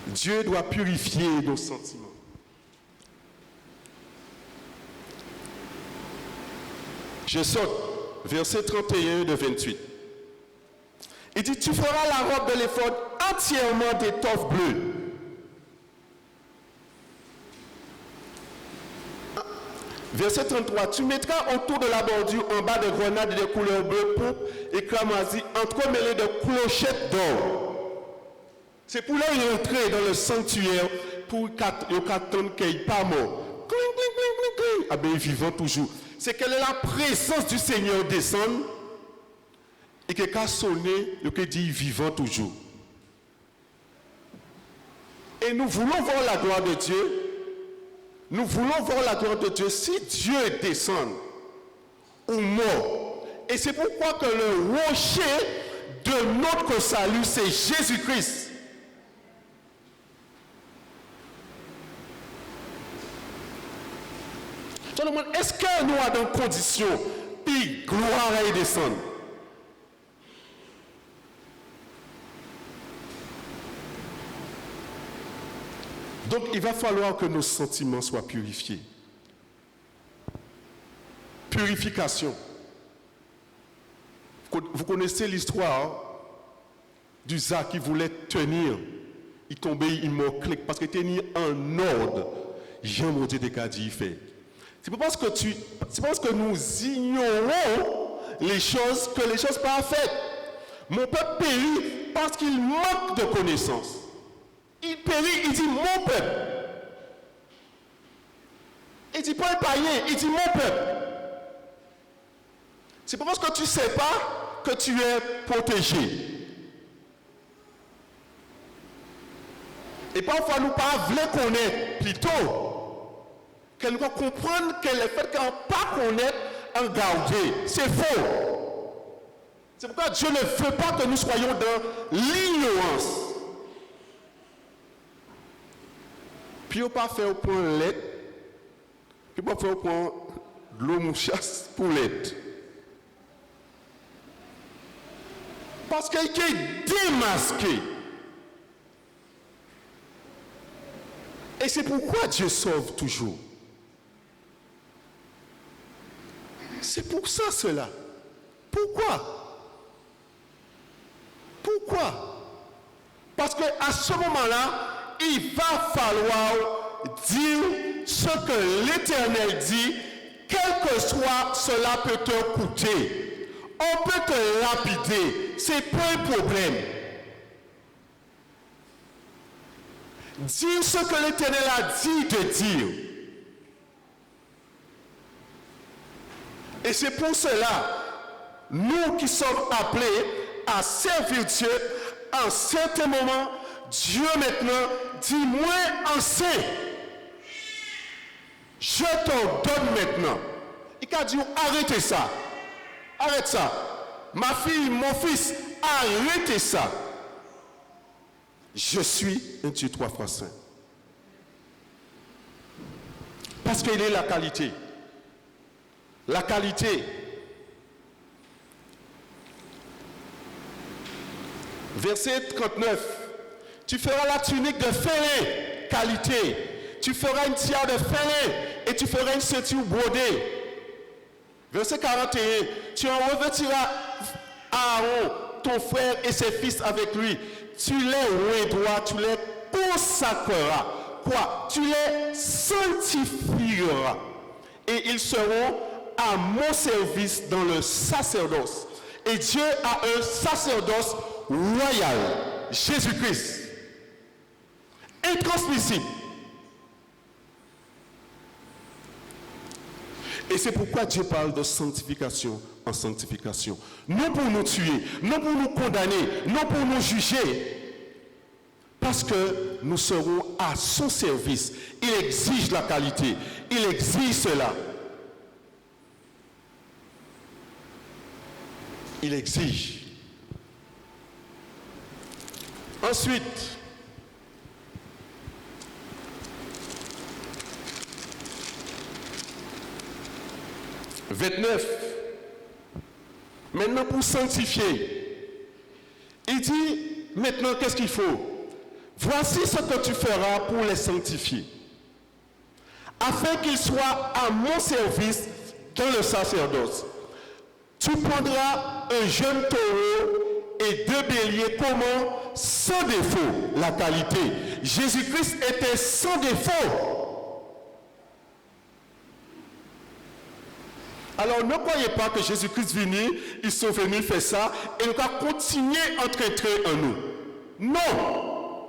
Dieu doit purifier nos sentiments. Je saute, verset 31 de 28. Il dit, tu feras la robe de l'éphod entièrement d'étoffe bleue. Verset 33, tu mettras autour de la bordure en bas des grenades de couleur bleue, pourpre et cramoisie, entremêlées de clochettes d'or. C'est pour leur entrer dans le sanctuaire pour qu'attendre qu'il pas mort. Cling, cling, cling, cling, cling. Ah ben, vivant toujours. C'est que la présence du Seigneur descende et que quand sonner, il dit vivant toujours. Et nous voulons voir la gloire de Dieu. Nous voulons voir la gloire de Dieu si Dieu descend ou mort. Et c'est pourquoi que le rocher de notre salut, c'est Jésus-Christ. demande, est-ce que nous avons des conditions, puis gloire à y descendre? Donc, il va falloir que nos sentiments soient purifiés. Purification. Vous connaissez l'histoire d'Usa qui voulait tenir. Il tombait, il morclait, parce qu'il tenait en ordre. Jean Monté de Cadi fait. C'est pas parce que nous ignorons les choses que les choses pas faites. Mon peuple périt parce qu'il manque de connaissances. Il périt, il dit mon peuple. Il dit pas un païen, il dit mon peuple. C'est pas parce que tu ne sais pas que tu es protégé. Et parfois, nous pas voulons connaître plutôt qu'elle doit comprendre que le fait qu'on ne pas connaître, en garder. C'est faux. C'est pourquoi Dieu ne veut pas que nous soyons dans l'ignorance. Puis on pas faire au point l'aide, puis on pas faire au point de l'eau mouchasse pour l'aide. Parce qu'il est démasqué. Et c'est pourquoi Dieu sauve toujours. C'est pour ça cela. Pourquoi? Pourquoi? Parce qu'à ce moment-là, il va falloir dire ce que l'Éternel dit, quel que soit cela peut te coûter. On peut te lapider, c'est pas un problème. Dire ce que l'Éternel a dit de dire. Et c'est pour cela, nous qui sommes appelés à servir Dieu, en certains moments, Dieu maintenant dit, moi en sais. Je t'ordonne maintenant. Il a dit, arrêtez ça. Arrête ça. Ma fille, mon fils, arrêtez ça. Je suis un Dieu 3 fois saint. Parce qu'il est la qualité. La qualité. Verset 39. Tu feras la tunique de ferré, qualité. Tu feras une tiare de ferré et tu feras une ceinture brodée. Verset 41. Tu en revêtiras Aaron, ton frère et ses fils avec lui. Tu les oindras, tu les consacreras. Quoi? Tu les sanctifieras. Et ils seront à mon service dans le sacerdoce. Et Dieu a un sacerdoce royal. Jésus-Christ. Intransmissible. Et c'est pourquoi Dieu parle de sanctification en sanctification. Non pour nous tuer, non pour nous condamner, non pour nous juger. Parce que nous serons à son service. Il exige la qualité. Il exige cela. Il exige. Ensuite, « 29. Maintenant, pour sanctifier, il dit, maintenant, qu'est-ce qu'il faut? Voici ce que tu feras pour les sanctifier, afin qu'ils soient à mon service dans le sacerdoce. Tu prendras un jeune taureau et 2 béliers communs sans défaut, la qualité. Jésus-Christ était sans défaut. Alors ne croyez pas que Jésus-Christ venu, ils sont venus faire ça et nous allons continuer à entrer en nous. Non,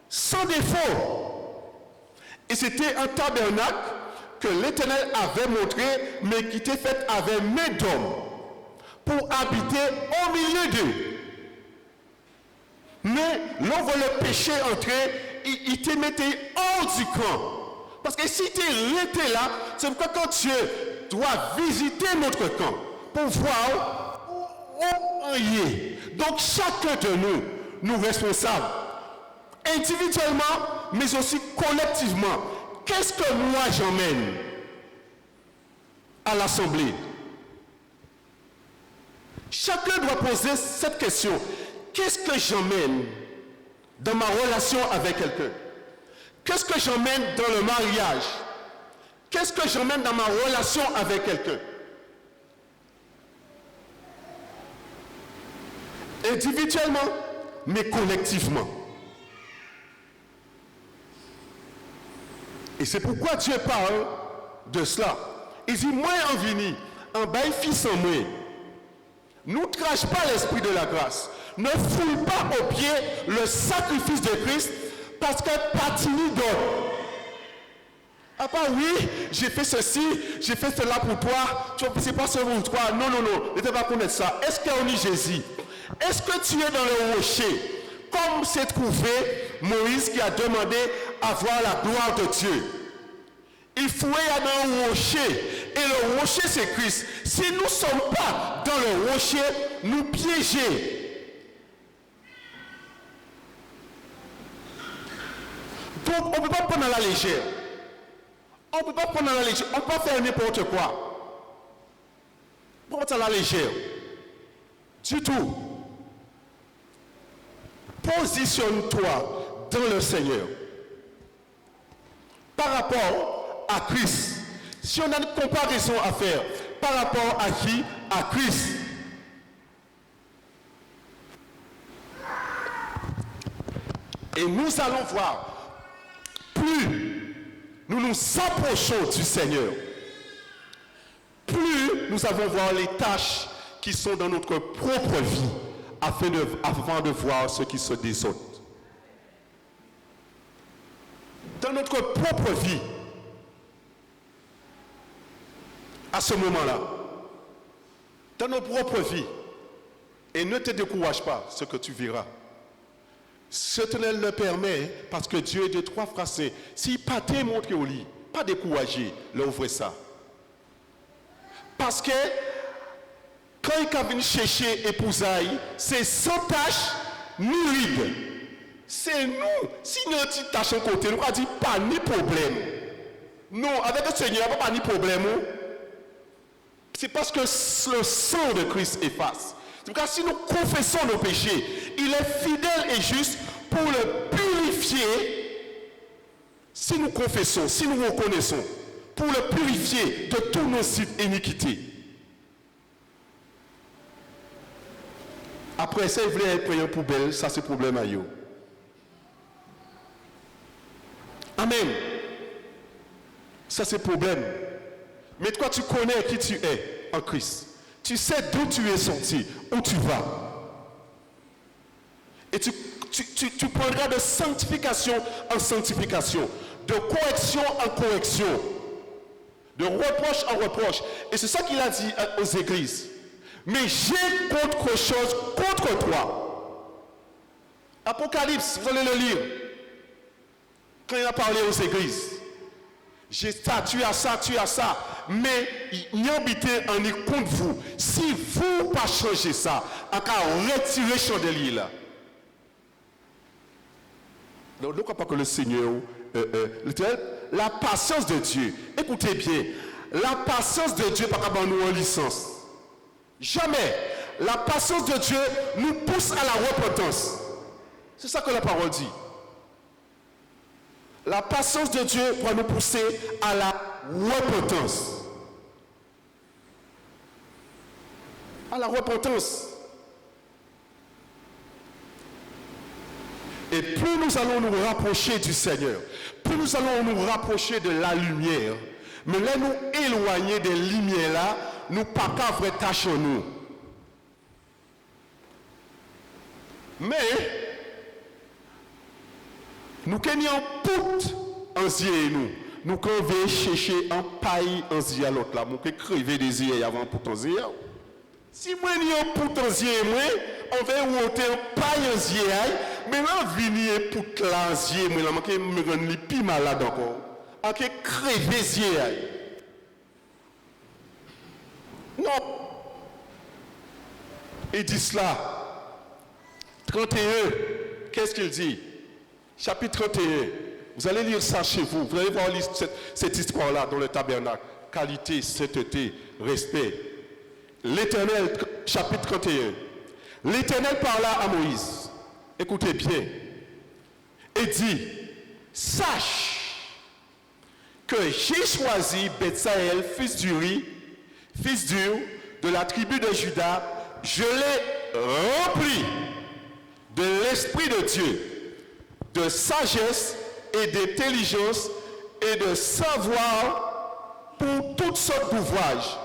sans défaut. Et c'était un tabernacle que l'Éternel avait montré, mais qui était fait avec main d'homme, pour habiter au milieu d'eux. Mais l'on voit le péché entrer, il te mettait hors du camp. Parce que si tu étais là, c'est pourquoi quand Dieu doit visiter notre camp pour voir où on y est. Donc chacun de nous, nous responsables, individuellement, mais aussi collectivement. Qu'est-ce que moi j'emmène? à l'assemblée. Chacun doit poser cette question. Qu'est-ce que j'emmène dans ma relation avec quelqu'un? Qu'est-ce que j'emmène dans le mariage? Qu'est-ce que j'emmène dans ma relation avec quelqu'un? Individuellement, mais collectivement. Et c'est pourquoi Dieu parle de cela. Il dit, moi en vini, en bail fils en moi. Ne crache pas l'esprit de la grâce. Ne foule pas au pied le sacrifice de Christ parce que patini d'autres. Ah pas oui, j'ai fait ceci, j'ai fait cela pour toi, c'est pas seulement pour toi. Non, non, non, ne t'es pas connaître ça. Est-ce qu'on est Jésus? Est-ce que tu es dans le rocher? Comme s'est trouvé Moïse qui a demandé à voir la gloire de Dieu. Il faut aller dans le rocher. Et le rocher, c'est Christ. Si nous ne sommes pas dans le rocher, nous piéger. Donc, on ne peut pas prendre à la légère. On ne peut pas prendre à la légère. On ne peut pas faire n'importe quoi. Prendre à la légère. Du tout. Positionne-toi dans le Seigneur. Par rapport à Christ. Si on a une comparaison à faire, par rapport à qui? À Christ. Et nous allons voir, plus nous nous approchons du Seigneur, plus nous allons voir les tâches qui sont dans notre propre vie, afin de voir ce qui se désordre. Dans notre propre vie, à ce moment-là, dans notre propre vie, et ne te décourage pas ce que tu verras. L'Éternel le permet parce que Dieu est de trois frères saints. S'il pas te montré au lit, pas découragé, l'ouvre ça. Parce que quand il vient chercher épousaille, c'est sans tâche ni ride. C'est nous. Si nous avons une petite tâche en côté, nous avons dit pas ni problème. Non, avec le Seigneur, pas ni problème. C'est parce que le sang de Christ efface. En tout cas, si nous confessons nos péchés, il est fidèle et juste pour le purifier. Si nous confessons, si nous reconnaissons, pour le purifier de tous nos iniquités. Après ça, il voulait prendre une poubelle, ça c'est problème à eux. Amen. Ça c'est problème. Mais toi, tu connais qui tu es en Christ. Tu sais d'où tu es sorti, où tu vas. Et tu prendras de sanctification en sanctification, de correction en correction, de reproche en reproche. Et c'est ça qu'il a dit aux églises. Mais j'ai quelque chose contre toi. Apocalypse, vous allez le lire. Quand il a parlé aux églises. J'ai ça, tu as ça, tu as ça. Mais il habite en est contre vous. Si vous pas changer ça, à retirer le chandelier là. Donc, ne crois pas que le Seigneur, la patience de Dieu, écoutez bien, la patience de Dieu pas qu'à nous en licence. Jamais. La patience de Dieu nous pousse à la repentance. C'est ça que la parole dit. La patience de Dieu va nous pousser à la repentance. À la repentance. Et plus nous allons nous rapprocher du Seigneur, plus nous allons nous rapprocher de la lumière, mais là nous éloigner des lumières là, nous pas qu'à vrai tâche en nous. Mais nous gagnons tout en yeux nous. Nous quand on chercher un paille en yeux à l'autre là, nous que crever des yeux avant pour ton yeux. Si moi n'y a pour ton yeux moi, on va monter un paille en yeux, mais là venir pour la yeux moi là, me rendre les plus malade encore. En que crever des yeux. Non. Il dit cela. 31, qu'est-ce qu'il dit? Chapitre 31. Vous allez lire ça chez vous. Vous allez voir cette histoire-là dans le tabernacle. qualité, sainteté, respect. L'Éternel, chapitre 31. L'Éternel parla à Moïse, écoutez bien, et dit, sache que j'ai choisi Betsaël, fils d'Uri, fils d'Ur, de la tribu de Juda, je l'ai rempli de l'Esprit de Dieu, de sagesse et d'intelligence et de savoir pour toutes sortes d'ouvrages.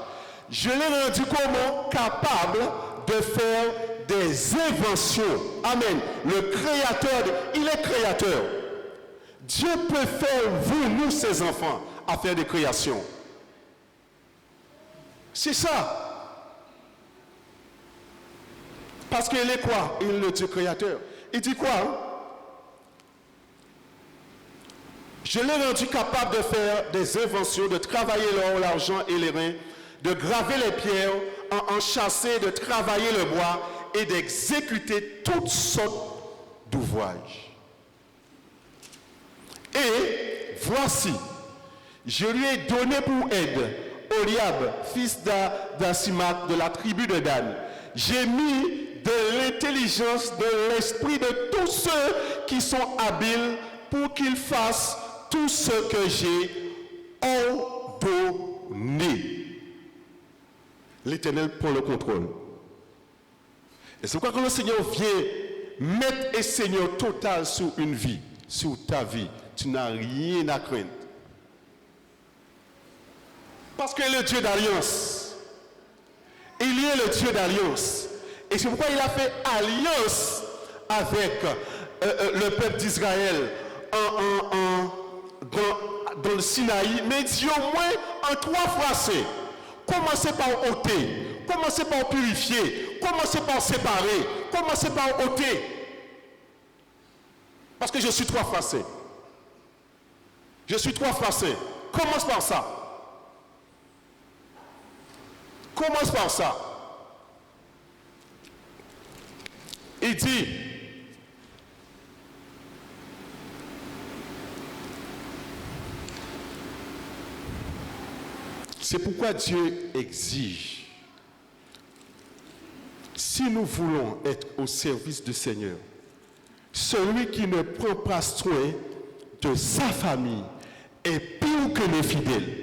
Je l'ai rendu comment capable de faire des inventions. Amen. Le créateur, il est créateur. Dieu peut faire vous, nous, ses enfants, à faire des créations. C'est ça. Parce qu'il est quoi? Il est le Dieu créateur. Il dit quoi? Je l'ai rendu capable de faire des inventions, de travailler l'or, l'argent et les reins, de graver les pierres, en chasser, de travailler le bois et d'exécuter toutes sortes d'ouvrages. Et voici, je lui ai donné pour aide Oliab, fils d'Asimac de la tribu de Dan. J'ai mis de l'intelligence, de l'esprit de tous ceux qui sont habiles pour qu'ils fassent tout ce que j'ai ordonné. L'Éternel prend le contrôle. Et c'est pourquoi quand le Seigneur vient mettre un Seigneur total sur une vie, sur ta vie, tu n'as rien à craindre. Parce qu'il est le Dieu d'alliance. Il est le Dieu d'alliance. Et c'est pourquoi il a fait alliance avec le peuple d'Israël dans le Sinaï, mais dit au moins en 3 phrases. Commencez par ôter, commencez par purifier, commencez par séparer, commencez par ôter. Parce que je suis 3 phrases. Je suis 3 phrases. Commence par ça. Commence par ça. Il dit, c'est pourquoi Dieu exige, si nous voulons être au service du Seigneur, celui qui ne prend pas soin de sa famille est pire que l'infidèle.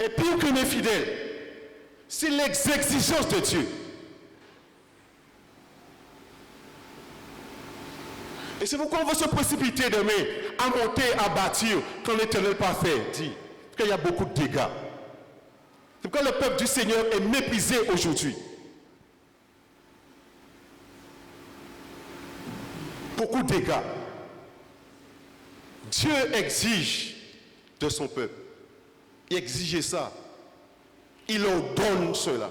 Est pire que l'infidèle. C'est l'exigence de Dieu. Et c'est pourquoi on veut se précipiter demain à monter, à bâtir quand l'Éternel pas fait, dit qu'il y a beaucoup de dégâts. C'est pourquoi le peuple du Seigneur est méprisé aujourd'hui. Beaucoup de dégâts. Dieu exige de son peuple. Il exige ça. Il ordonne cela.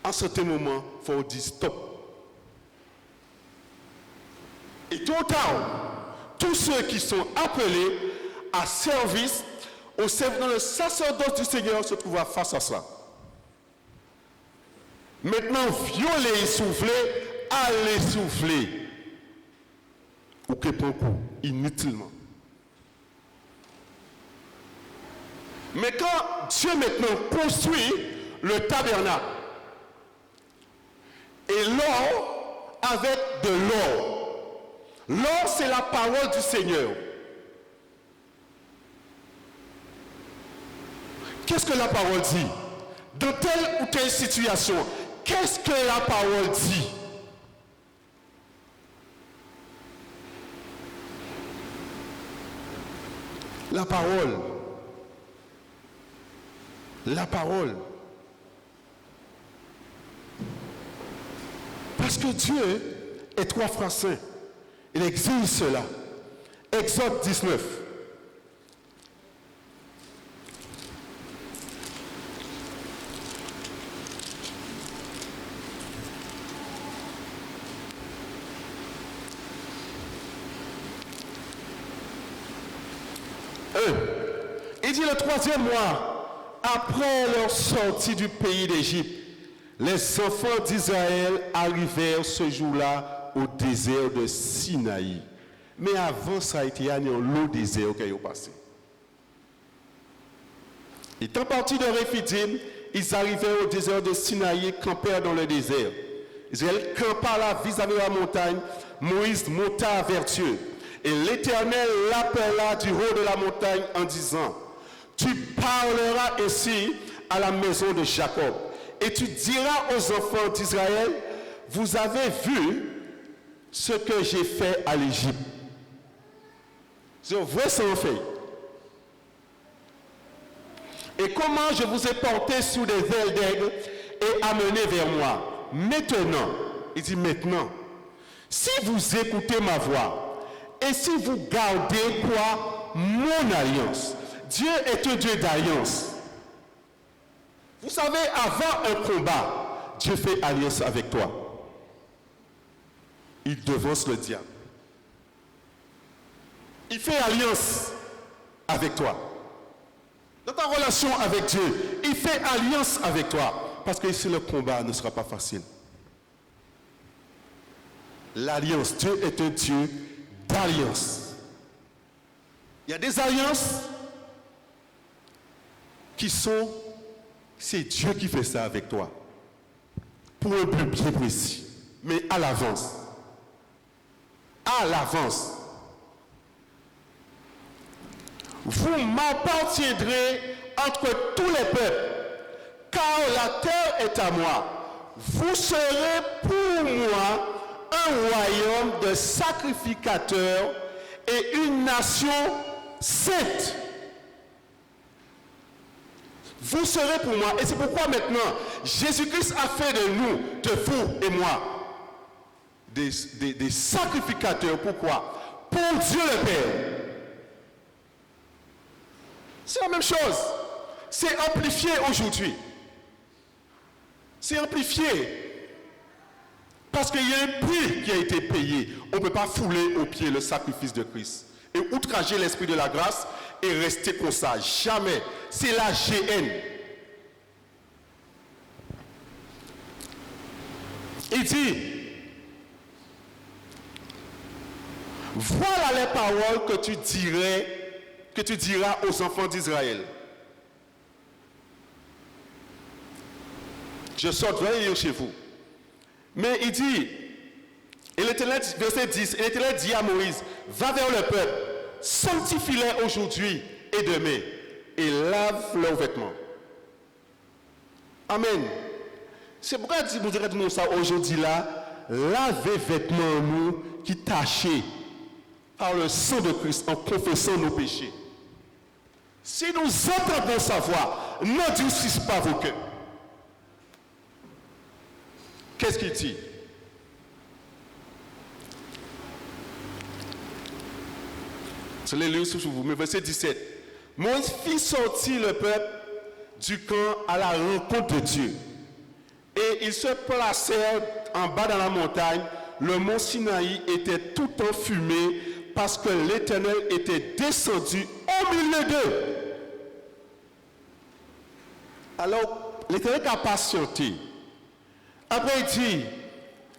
En certain moment, il faut dire stop. Et tout tard, tous ceux qui sont appelés à service, au service dans le sacerdoce du Seigneur se trouvent face à ça. Maintenant, violer et souffler, allez souffler. Ou que pour coup, inutilement. Mais quand Dieu maintenant construit le tabernacle, et l'or avec de l'or, l'or c'est la parole du Seigneur. Qu'est-ce que la parole dit? Dans telle ou telle situation, qu'est-ce que la parole dit? La parole. La parole. Parce que Dieu est 3 fois saint. Il exige cela. Exode 19. Il dit le 3e mois, après leur sortie du pays d'Égypte, les enfants d'Israël arrivèrent ce jour-là au désert de Sinaï. Mais avant ça, il y a l'eau désert qui est passé. Étant partis de Réphidim, ils arrivèrent au désert de Sinaï, campèrent dans le désert. Israël campa là vis-à-vis de la montagne. Moïse monta vers Dieu. Et l'Éternel l'appela du haut de la montagne en disant, tu parleras ainsi à la maison de Jacob. Et tu diras aux enfants d'Israël, vous avez vu ce que j'ai fait à l'Égypte. C'est vrai, ça en fait. Et comment je vous ai porté sous des ailes d'aigle et amené vers moi. Maintenant, il dit maintenant, si vous écoutez ma voix et si vous gardez quoi? Mon alliance. Dieu est un Dieu d'alliance. Vous savez, avant un combat, Dieu fait alliance avec toi. Il devance le diable. Il fait alliance avec toi. Dans ta relation avec Dieu, il fait alliance avec toi. Parce que ici, le combat ne sera pas facile. L'alliance, Dieu est un Dieu d'alliance. Il y a des alliances qui sont, c'est Dieu qui fait ça avec toi. Pour un but bien précis. Mais à l'avance. À l'avance. Vous m'appartiendrez entre tous les peuples, car la terre est à moi. Vous serez pour moi un royaume de sacrificateurs et une nation sainte. Vous serez pour moi. Et c'est pourquoi maintenant, Jésus-Christ a fait de nous, de vous et moi, des sacrificateurs. Pourquoi? Pour Dieu le Père. C'est la même chose. C'est amplifié aujourd'hui. C'est amplifié. Parce qu'il y a un prix qui a été payé. On ne peut pas fouler aux pieds le sacrifice de Christ. Et outrager l'esprit de la grâce et rester comme ça. Jamais. C'est la GN. Il dit, voilà les paroles que tu diras aux enfants d'Israël. Je sortirai lire chez vous. Mais il dit, et l'Éternel, verset 10, et l'Éternel dit à Moïse, va vers le peuple, sanctifie-les aujourd'hui et demain, et lave leurs vêtements. Amen. C'est pourquoi vous direz nous ça aujourd'hui là, lavez vêtements nous qui tachés par le sang de Christ en confessant nos péchés. Si nous entendons sa voix, n'endurcissez pas vos cœurs. Qu'est-ce qu'il dit? Je l'ai lu sous vous, mais verset 17. Moïse fit sortir le peuple du camp à la rencontre de Dieu. Et ils se placèrent en bas dans la montagne. Le mont Sinaï était tout enfumé parce que l'Éternel était descendu au milieu d'eux. Alors, l'Éternel a patienté. Après, il dit,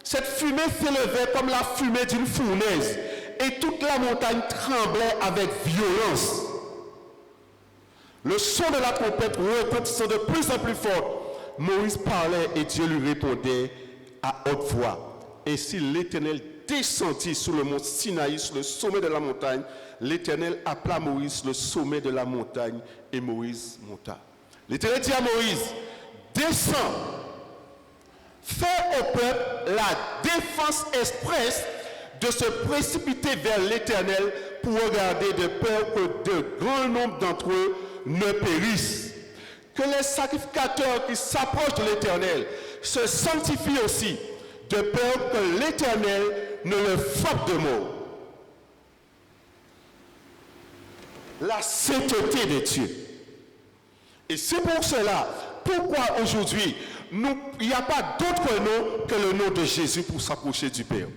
cette fumée s'élevait comme la fumée d'une fournaise, et toute la montagne tremblait avec violence. Le son de la trompette retentissant de plus en plus fort, Moïse parlait et Dieu lui répondait à haute voix. Ainsi l'Éternel descendit sur le mont Sinaï, sur le sommet de la montagne. L'Éternel appela Moïse sur le sommet de la montagne et Moïse monta. L'Éternel dit à Moïse, descends, fais au peuple la défense expresse de se précipiter vers l'Éternel pour regarder de peur que de grands nombres d'entre eux ne périssent. Que les sacrificateurs qui s'approchent de l'Éternel se sanctifient aussi, de peur que l'Éternel ne le frappe de mort. La sainteté de Dieu. Et c'est pour cela, pourquoi aujourd'hui, il n'y a pas d'autre nom que le nom de Jésus pour s'approcher du Père.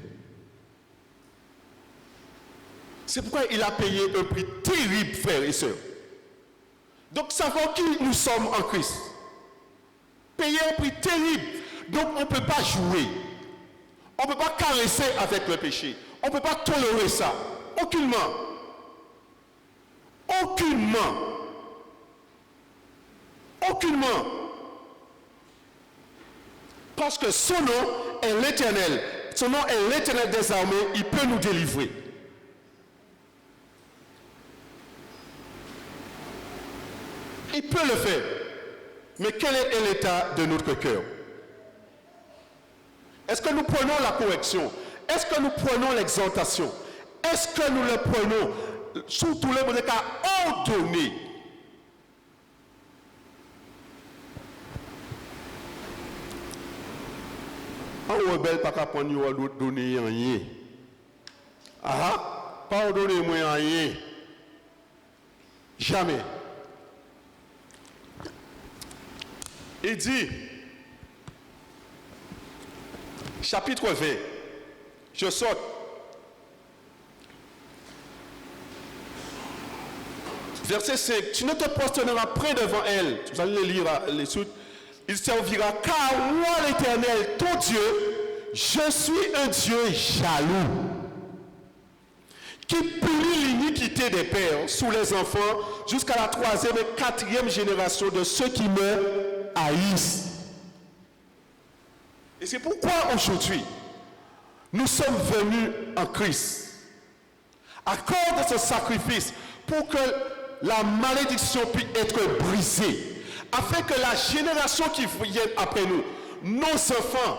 C'est pourquoi il a payé un prix terrible, frères et sœurs. Donc, savoir qui nous sommes en Christ. Payer un prix terrible. Donc, on ne peut pas jouer. On ne peut pas caresser avec le péché. On ne peut pas tolérer ça. Aucunement. Aucunement. Aucunement. Parce que son nom est l'Éternel. Son nom est l'Éternel des armées. Il peut nous délivrer. Il peut le faire. Mais quel est l'état de notre cœur? Est-ce que nous prenons la correction? Est-ce que nous prenons l'exhortation? Est-ce que nous le prenons sous tous les cas ordonnés? Un rebelle pas qu'à prendre donner rien. Ah, pas ordonner moi rien. Jamais. Il dit, chapitre 20, je saute. Verset 5, tu ne te prosterneras près devant elle. Vous allez le lire les suites. Il servira, car moi l'Éternel, ton Dieu, je suis un Dieu jaloux, qui punit l'iniquité des pères sous les enfants jusqu'à la 3e et 4e génération de ceux qui me haïssent. Et c'est pourquoi aujourd'hui, nous sommes venus en Christ, à cause de ce sacrifice, pour que la malédiction puisse être brisée, afin que la génération qui vient après nous, nos enfants,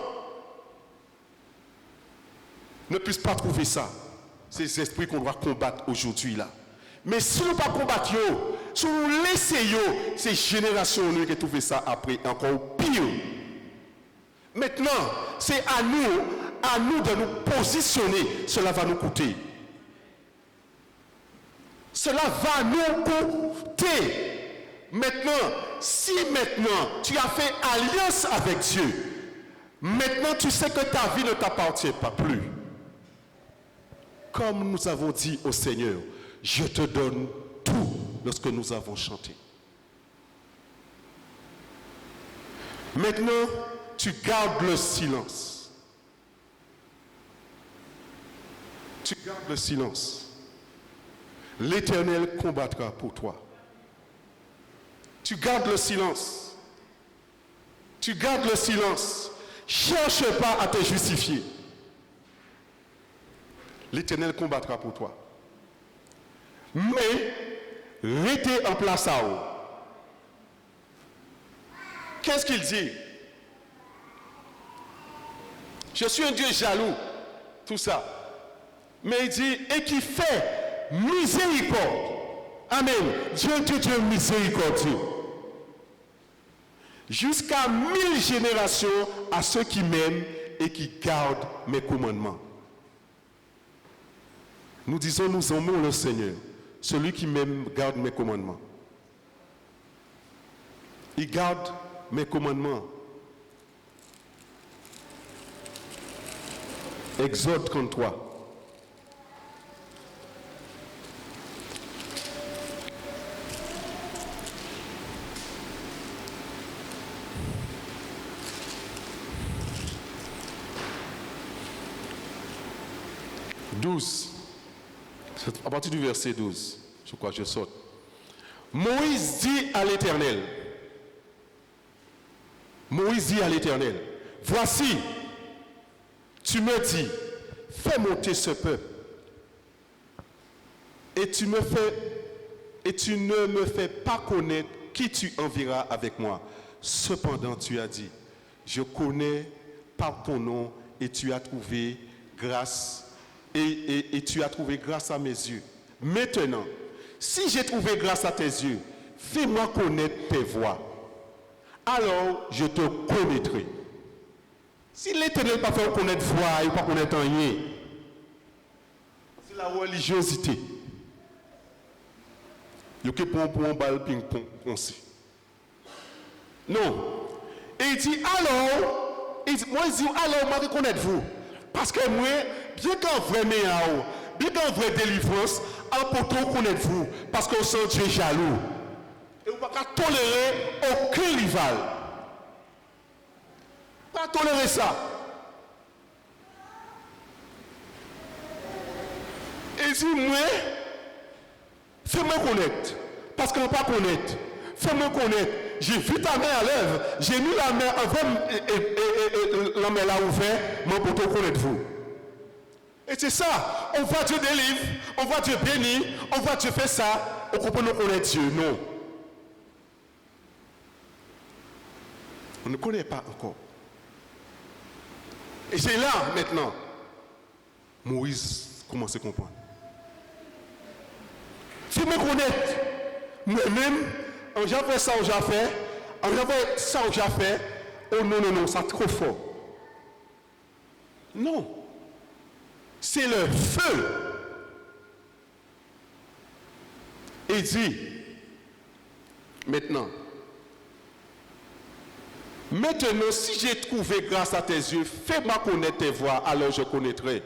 ne puissent pas trouver ça. Ces esprits qu'on doit combattre aujourd'hui là. Mais si nous ne pas combattre, si nous laissons ces générations qui trouvent ça après encore pire. Maintenant, c'est à nous de nous positionner. Cela va nous coûter. Cela va nous coûter. Maintenant, si maintenant tu as fait alliance avec Dieu, maintenant tu sais que ta vie ne t'appartient pas plus. Comme nous avons dit au Seigneur, je te donne tout lorsque nous avons chanté. Maintenant, tu gardes le silence. Tu gardes le silence. L'Éternel combattra pour toi. Tu gardes le silence. Tu gardes le silence. Cherche pas à te justifier. L'Éternel combattra pour toi. Mais, restez en place à haut. Qu'est-ce qu'il dit? Je suis un Dieu jaloux. Tout ça. Mais il dit, et qui fait miséricorde. Amen. Dieu est Dieu miséricordieux. Jusqu'à 1000 générations à ceux qui m'aiment et qui gardent mes commandements. Nous disons, nous aimons le Seigneur. Celui qui m'aime garde mes commandements. Il garde mes commandements. Exode 33. À partir du verset 12, je crois que je saute. Moïse dit à l'Éternel, voici, tu me dis, fais monter ce peuple, et tu ne me fais pas connaître qui tu enverras avec moi. Cependant, tu as dit, je connais par ton nom, et tu as trouvé grâce. Et tu as trouvé grâce à mes yeux. Maintenant, si j'ai trouvé grâce à tes yeux, fais-moi connaître tes voies. Alors, je te connaîtrai. Si l'Éternel n'a pas fait connaître voix, il ne pas connaître rien. C'est la religiosité. Il y a pour un bal ping-pong. Non. Et il dit, alors, moi, je connais vous. Parce que moi, bien qu'en vrai meilleur, bien qu'en vraie délivrance, en pourtant connaître-vous, parce qu'on sent Dieu jaloux. Et vous ne pouvez pas tolérer aucun rival. Pas tolérer ça. Et Il dit, moi, fais-moi connaître. Parce qu'on ne peut pas connaître. Fais-moi connaître. J'ai vu ta main à l'œuvre. J'ai mis la main avant la main là ouverte, moi pour te connaître vous. Et c'est ça. On voit Dieu délivre, on voit Dieu bénir, on voit Dieu faire ça. On comprend nous connaître Dieu. Non. On ne connaît pas encore. Et c'est là maintenant. Moïse commence à comprendre. Fais-moi connaître. Moi-même, on j'ai fait ça, on j'ai fait. On j'ai fait ça, on j'ai fait. Oh non, non, non, c'est trop fort. Non. C'est le feu. Il dit, maintenant, si j'ai trouvé grâce à tes yeux, fais-moi connaître tes voies, alors je connaîtrai.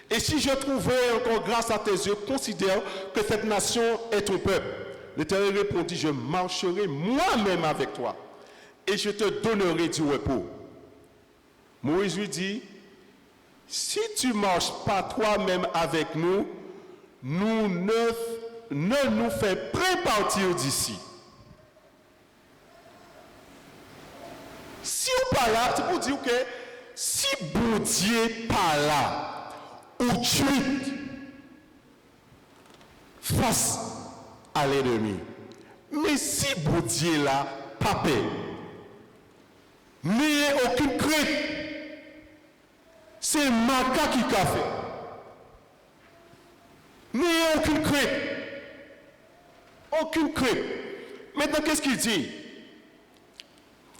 Et si je trouvais encore grâce à tes yeux, considère que cette nation est ton peuple. L'Éternel répondit, je marcherai moi-même avec toi et je te donnerai du repos. Moïse lui dit, si tu ne marches pas toi-même avec nous, ne nous fais pas partir d'ici. Si on parle là, c'est pour dire que si bon Dieu parle là, ou tu face à l'ennemi. Mais si bon Dieu là, pas paix, n'ayez aucune crainte. C'est Maca qui a fait. N'ayez aucune crainte. Aucune crainte. Maintenant, qu'est-ce qu'il dit?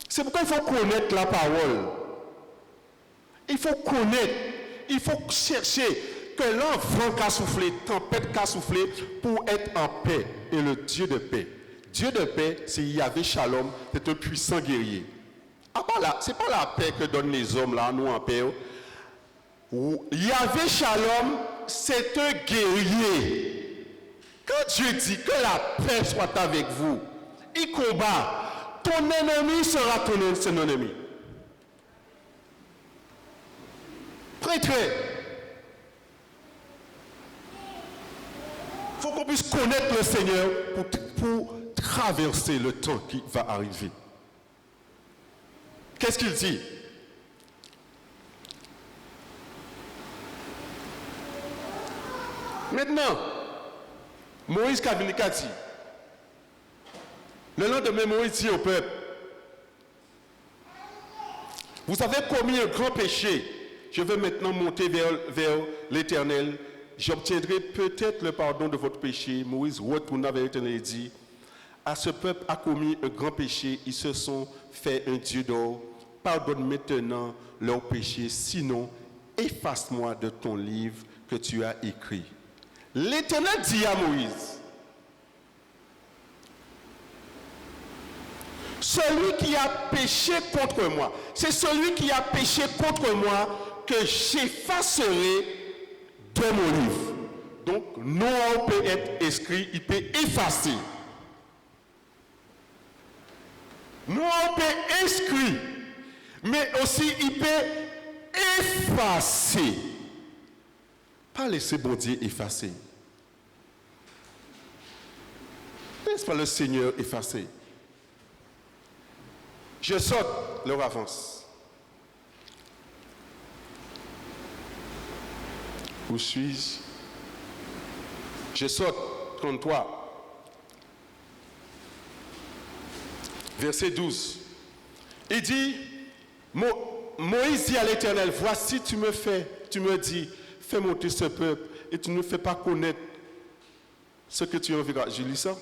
C'est pourquoi il faut connaître la parole. Il faut connaître. Il faut chercher que l'enfant qui a soufflé, tempête qui a soufflé, pour être en paix. Et le Dieu de paix. Dieu de paix, c'est Yahvé Shalom, c'est un puissant guerrier. Ce n'est pas la paix que donnent les hommes là, nous en paix. Yahvé Shalom, c'est un guerrier. Quand Dieu dit que la paix soit avec vous, il combat. Ton ennemi sera son ennemi. Prêtre. Il faut qu'on puisse connaître le Seigneur pour traverser le temps qui va arriver. Qu'est-ce qu'il dit? Maintenant, Moïse a dit, le lendemain, Moïse dit au peuple, vous avez commis un grand péché, je vais maintenant monter vers l'Éternel, j'obtiendrai peut-être le pardon de votre péché. Moïse retourna vers l'Éternel et dit, à ce peuple a commis un grand péché, ils se sont fait un Dieu d'or, pardonne maintenant leur péché, sinon efface-moi de ton livre que tu as écrit. L'Éternel dit à Moïse, celui qui a péché contre moi, c'est celui qui a péché contre moi que j'effacerai de mon livre. Donc, non peut être écrit, il peut effacer. Non peut inscrit, mais aussi il peut effacer. Pas laisser bon Dieu effacer. Laisse pas le Seigneur effacer. Je saute, leur avance. Où suis-je? Je saute, 33. Verset 12. Il dit, Moïse dit à l'Éternel, voici tu me dis, fais monter ce peuple et tu ne me fais pas connaître ce que tu enverras. J'ai lu ça?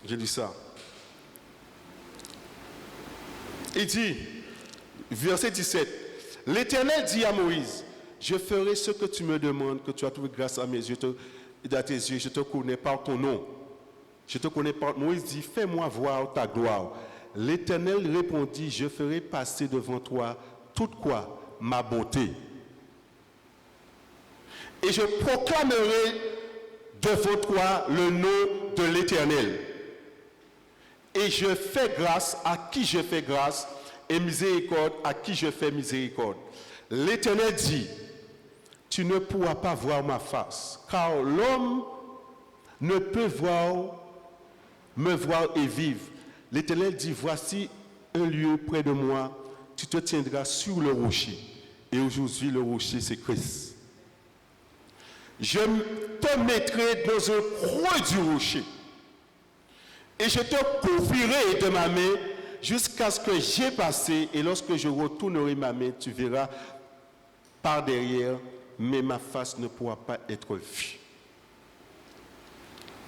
J'ai lu ça. Il dit, verset 17, l'Éternel dit à Moïse, je ferai ce que tu me demandes, que tu as trouvé grâce à mes yeux, à tes yeux, je te connais par ton nom. Je te connais par... Moïse dit, fais-moi voir ta gloire. L'Éternel répondit, je ferai passer devant toi toute quoi? Ma bonté. Et je proclamerai devant toi le nom de l'Éternel. Et je fais grâce à qui je fais grâce, et miséricorde à qui je fais miséricorde. L'Éternel dit, tu ne pourras pas voir ma face, car l'homme ne peut me voir et vivre. L'Éternel dit, voici un lieu près de moi, tu te tiendras sur le rocher. Et aujourd'hui, le rocher, c'est Christ. Je te mettrai dans un creux du rocher. Et je te couvrirai de ma main jusqu'à ce que j'ai passé. Et lorsque je retournerai ma main, tu verras par derrière, mais ma face ne pourra pas être vue.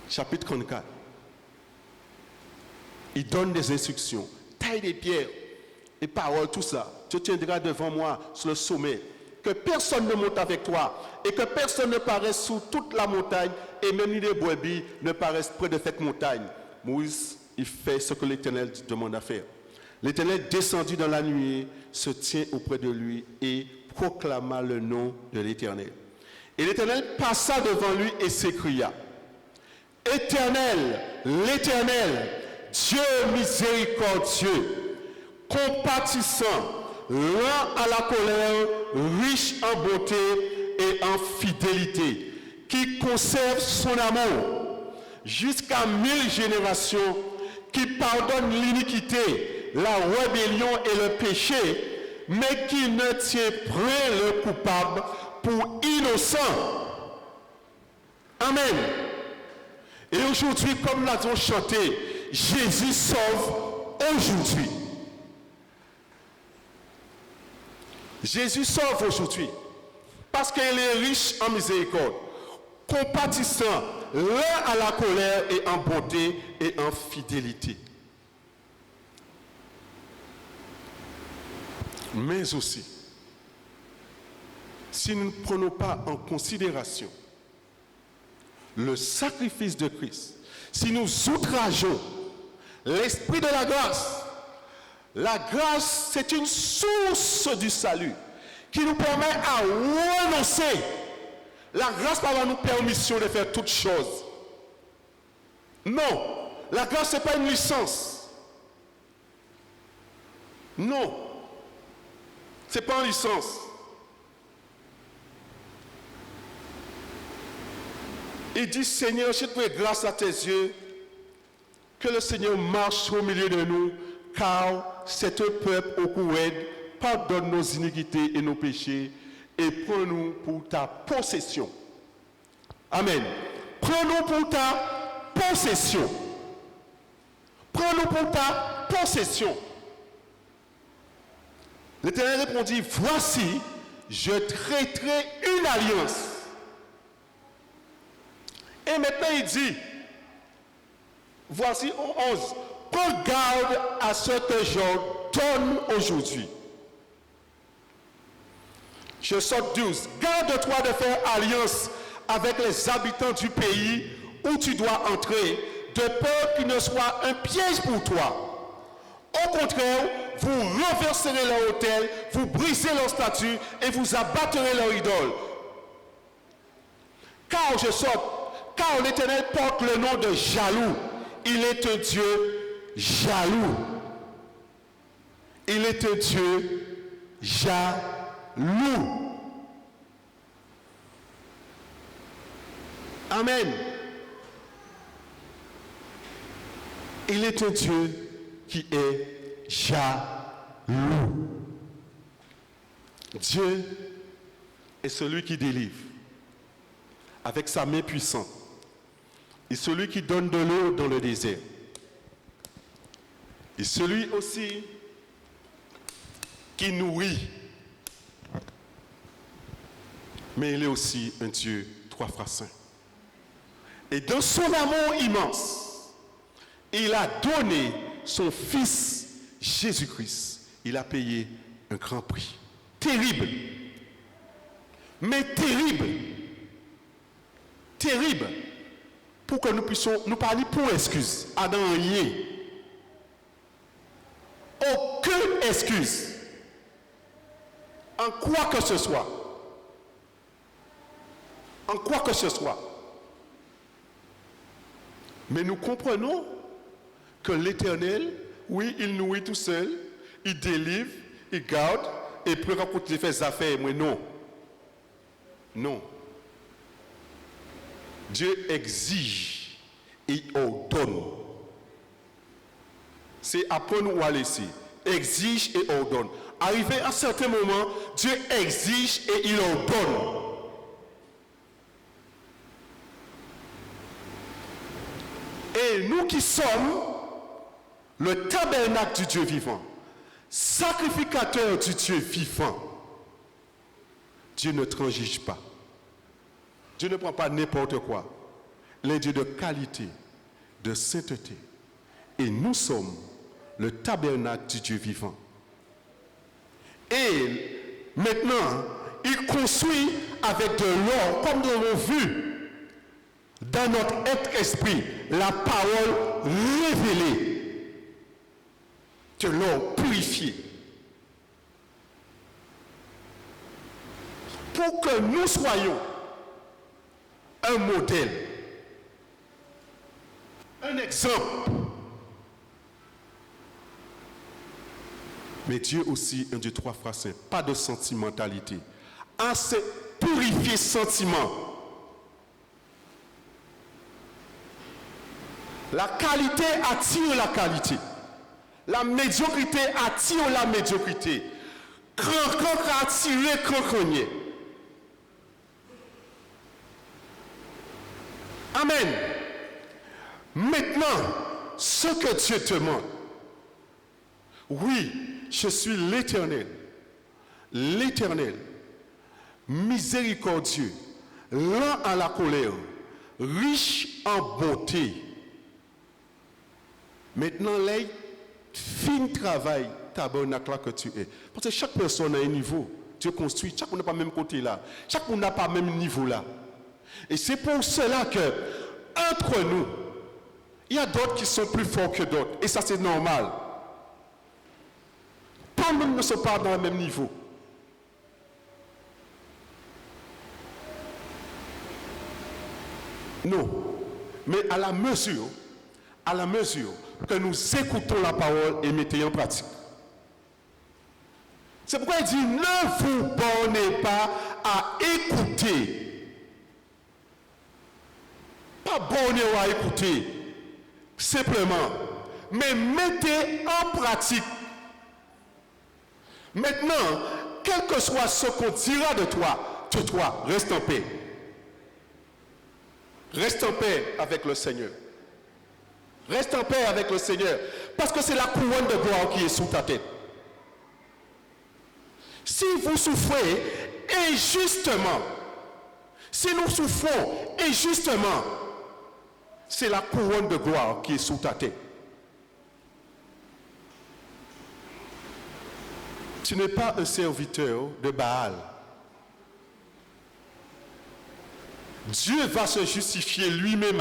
Chapitre 34. Il donne des instructions. Taille des pierres et paroles, tout ça. Tu tiendras devant moi sur le sommet. Que personne ne monte avec toi et que personne ne paraisse sous toute la montagne et même ni les brebis ne paraissent près de cette montagne. Moïse, il fait ce que l'Éternel demande à faire. L'Éternel descendit dans la nuée, se tient auprès de lui et proclama le nom de l'Éternel. Et l'Éternel passa devant lui et s'écria, Éternel, l'Éternel, Dieu miséricordieux, compatissant, lent à la colère, riche en beauté et en fidélité, qui conserve son amour jusqu'à 1000 générations, qui pardonne l'iniquité, la rébellion et le péché, mais qui ne tient point le coupable pour innocent. Amen. Et aujourd'hui, comme nous l'avons chanté, Jésus sauve aujourd'hui. Jésus sauve aujourd'hui parce qu'il est riche en miséricorde, compatissant, lent à la colère et en bonté et en fidélité. Mais aussi, si nous ne prenons pas en considération le sacrifice de Christ, si nous outrageons l'esprit de la grâce, c'est une source du salut qui nous permet à renoncer. La grâce n'a pas nous permission de faire toutes choses. Non, la grâce, ce n'est pas une licence. Non, ce n'est pas une licence. Il dit, Seigneur, je te prie grâce à tes yeux, que le Seigneur marche au milieu de nous, car c'est un peuple au courant. Pardonne nos iniquités et nos péchés, et prends-nous pour ta possession. Amen. Prends-nous pour ta possession. Prends-nous pour ta possession. L'Éternel répondit, voici, je traiterai une alliance. Et maintenant il dit, voici au 11, prends garde à ce que je donne aujourd'hui. Je saute 12. Garde-toi de faire alliance avec les habitants du pays où tu dois entrer, de peur qu'il ne soit un piège pour toi. Au contraire, vous renverserez leur autel, vous briserez leur statue et vous abattrez leur idole. Car je saute, car l'Éternel porte le nom de jaloux. Il est un Dieu jaloux. Il est un Dieu jaloux. Amen. Il est un Dieu qui est jaloux. Dieu est celui qui délivre avec sa main puissante. Et celui qui donne de l'eau dans le désert. Et celui aussi qui nourrit. Mais il est aussi un Dieu trois fois saint. Et dans son amour immense, il a donné son Fils Jésus-Christ. Il a payé un grand prix. Terrible. Mais terrible. Terrible. Pour que nous puissions nous parler pour excuse. Adam rien. Aucune excuse. En quoi que ce soit. En quoi que ce soit. Mais nous comprenons que l'Éternel, oui, il nourrit tout seul, il délivre, il garde, et puis quand il fait ses affaires, moi non. Non. Dieu exige et ordonne. C'est apprendre ou à laisser. Exige et ordonne. Arrivé à un certain moment, Dieu exige et il ordonne. Et nous qui sommes le tabernacle du Dieu vivant, sacrificateur du Dieu vivant, Dieu ne transige pas. Dieu ne prend pas n'importe quoi. Il est Dieu de qualité, de sainteté. Et nous sommes le tabernacle du Dieu vivant. Et maintenant, il construit avec de l'or, comme nous l'avons vu, dans notre être-esprit, la parole révélée, de l'or purifié. Pour que nous soyons un modèle, un exemple. Mais Dieu aussi, un Dieu trois fois saint, pas de sentimentalité. Un purifié sentiment. La qualité attire la qualité. La médiocrité attire la médiocrité. Cran attire cran. Amen. Maintenant, ce que Dieu te demande, oui, je suis l'Éternel, miséricordieux, lent à la colère, riche en bonté. Maintenant, là, fin travail, tabernacle que tu es. Parce que chaque personne a un niveau. Dieu construit, chaque monde n'a pas le même côté là. Chaque monde n'a pas le même niveau là. Et c'est pour cela que, entre nous, il y a d'autres qui sont plus forts que d'autres. Et ça, c'est normal. Tout le monde ne sont pas dans le même niveau. Non. Mais à la mesure que nous écoutons la parole et mettons en pratique. C'est pourquoi il dit, ne vous bornez pas à écouter. Pas borner à écouter, simplement, mais mettez en pratique. Maintenant, quel que soit ce qu'on dira de toi, reste en paix. Reste en paix avec le Seigneur. Reste en paix avec le Seigneur, parce que c'est la couronne de gloire qui est sous ta tête. Si vous souffrez injustement, si nous souffrons injustement, c'est la couronne de gloire qui est sous ta tête. Tu n'es pas un serviteur de Baal. Dieu va se justifier lui-même.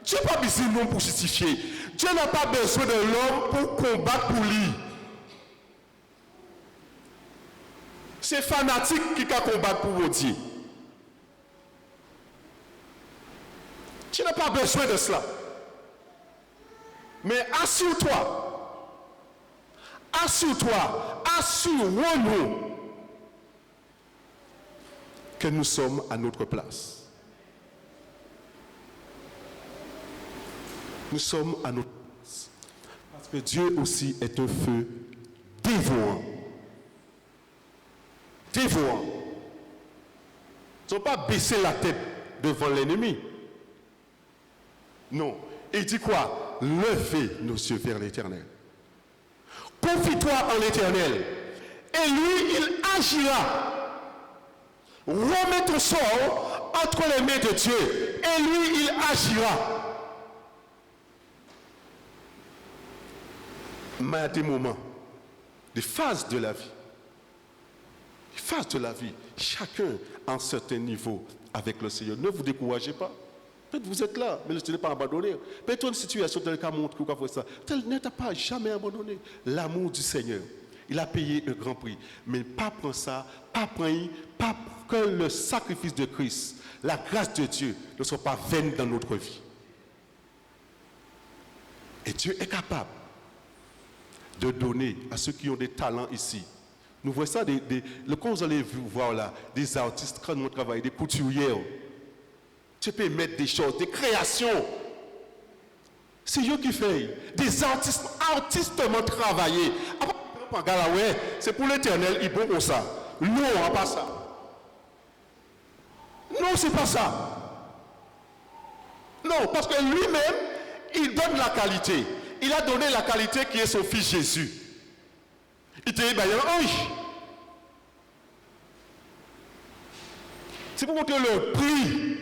Dieu n'a pas besoin de l'homme pour justifier. Dieu n'a pas besoin de l'homme pour combattre pour lui. C'est fanatique qui a combattre pour Dieu. Tu n'as pas besoin de cela. Mais assure-nous que nous sommes à notre place. Nous sommes à notre place. Parce que Dieu aussi est un feu dévorant. Dévorant. Ils n'ont pas baissé la tête devant l'ennemi. Non. Il dit quoi? Levez nos yeux vers l'Éternel. Confie-toi en l'Éternel. Et lui, il agira. Remets ton sort entre les mains de Dieu. Et lui, il agira. Mais à des moments, des phases de la vie, chacun à un certain niveau avec le Seigneur. Ne vous découragez pas. Peut-être vous êtes là, mais le Seigneur n'est pas abandonné. Peut-être une situation telle qu'à montrer ou qu'à faire ça. Elle ne t'a pas jamais abandonné. L'amour du Seigneur, il a payé un grand prix. Mais pas prendre ça, pas que le sacrifice de Christ, la grâce de Dieu ne soit pas vaine dans notre vie. Et Dieu est capable de donner à ceux qui ont des talents ici Nous voyons ça, quand vous allez voir là, des artistes, quand nous travaillons, des couturiers, tu peux mettre des choses, des créations. C'est eux qui font. Des artistes, artistement travaillés. C'est pour l'éternel, il bon comme ça. Non, pas ça. Non, c'est pas ça. Non, parce que lui-même, il donne la qualité. Il a donné la qualité qui est son fils Jésus. Il te dit, ben, il y a un ange. C'est pour montrer le prix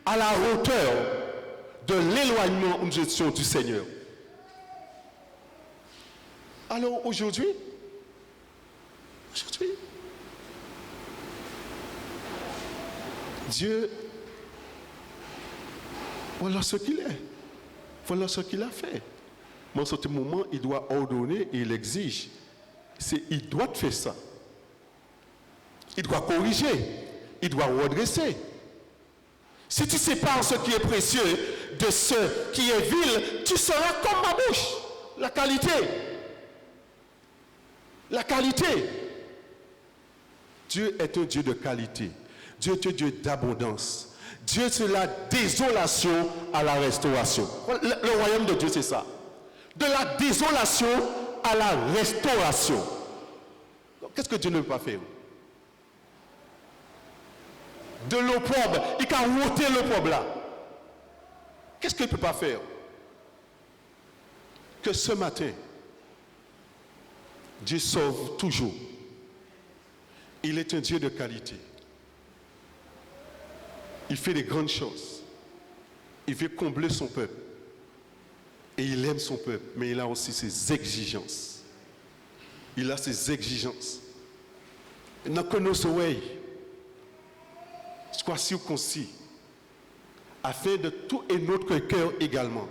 à la hauteur de l'éloignement où nous étions du Seigneur. Alors aujourd'hui, Dieu, voilà ce qu'il est. Voilà ce qu'il a fait. Mais en ce moment, il doit ordonner et il exige. Il doit faire ça. Il doit corriger. Il doit redresser. Si tu sépares ce qui est précieux de ce qui est vil, tu seras comme ma bouche. La qualité. La qualité. Dieu est un Dieu de qualité. Dieu est un Dieu d'abondance. Dieu, c'est la désolation à la restauration. Le royaume de Dieu, c'est ça. De la désolation à la restauration. Qu'est-ce que Dieu ne peut pas faire? De l'opprobre, il a ôté l'opprobre là. Qu'est-ce qu'il ne peut pas faire? Que ce matin, Dieu sauve toujours. Il est un Dieu de qualité. Il fait des grandes choses. Il veut combler son peuple. Et il aime son peuple, mais il a aussi ses exigences. Il a ses exigences. Dans que nos oreilles soient circoncis, afin de tout et notre cœur également,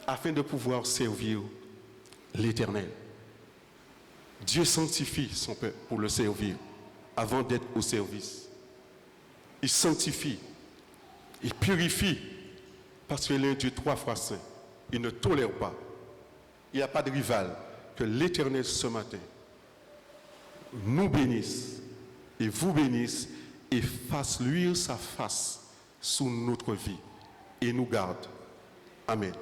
afin de pouvoir servir l'Éternel. Dieu sanctifie son peuple pour le servir, avant d'être au service. Il sanctifie, il purifie, parce qu'il est un Dieu 3 fois saint. Il ne tolère pas. Il n'y a pas de rival. Que l'Éternel ce matin nous bénisse et vous bénisse et fasse luire sa face sous notre vie et nous garde. Amen.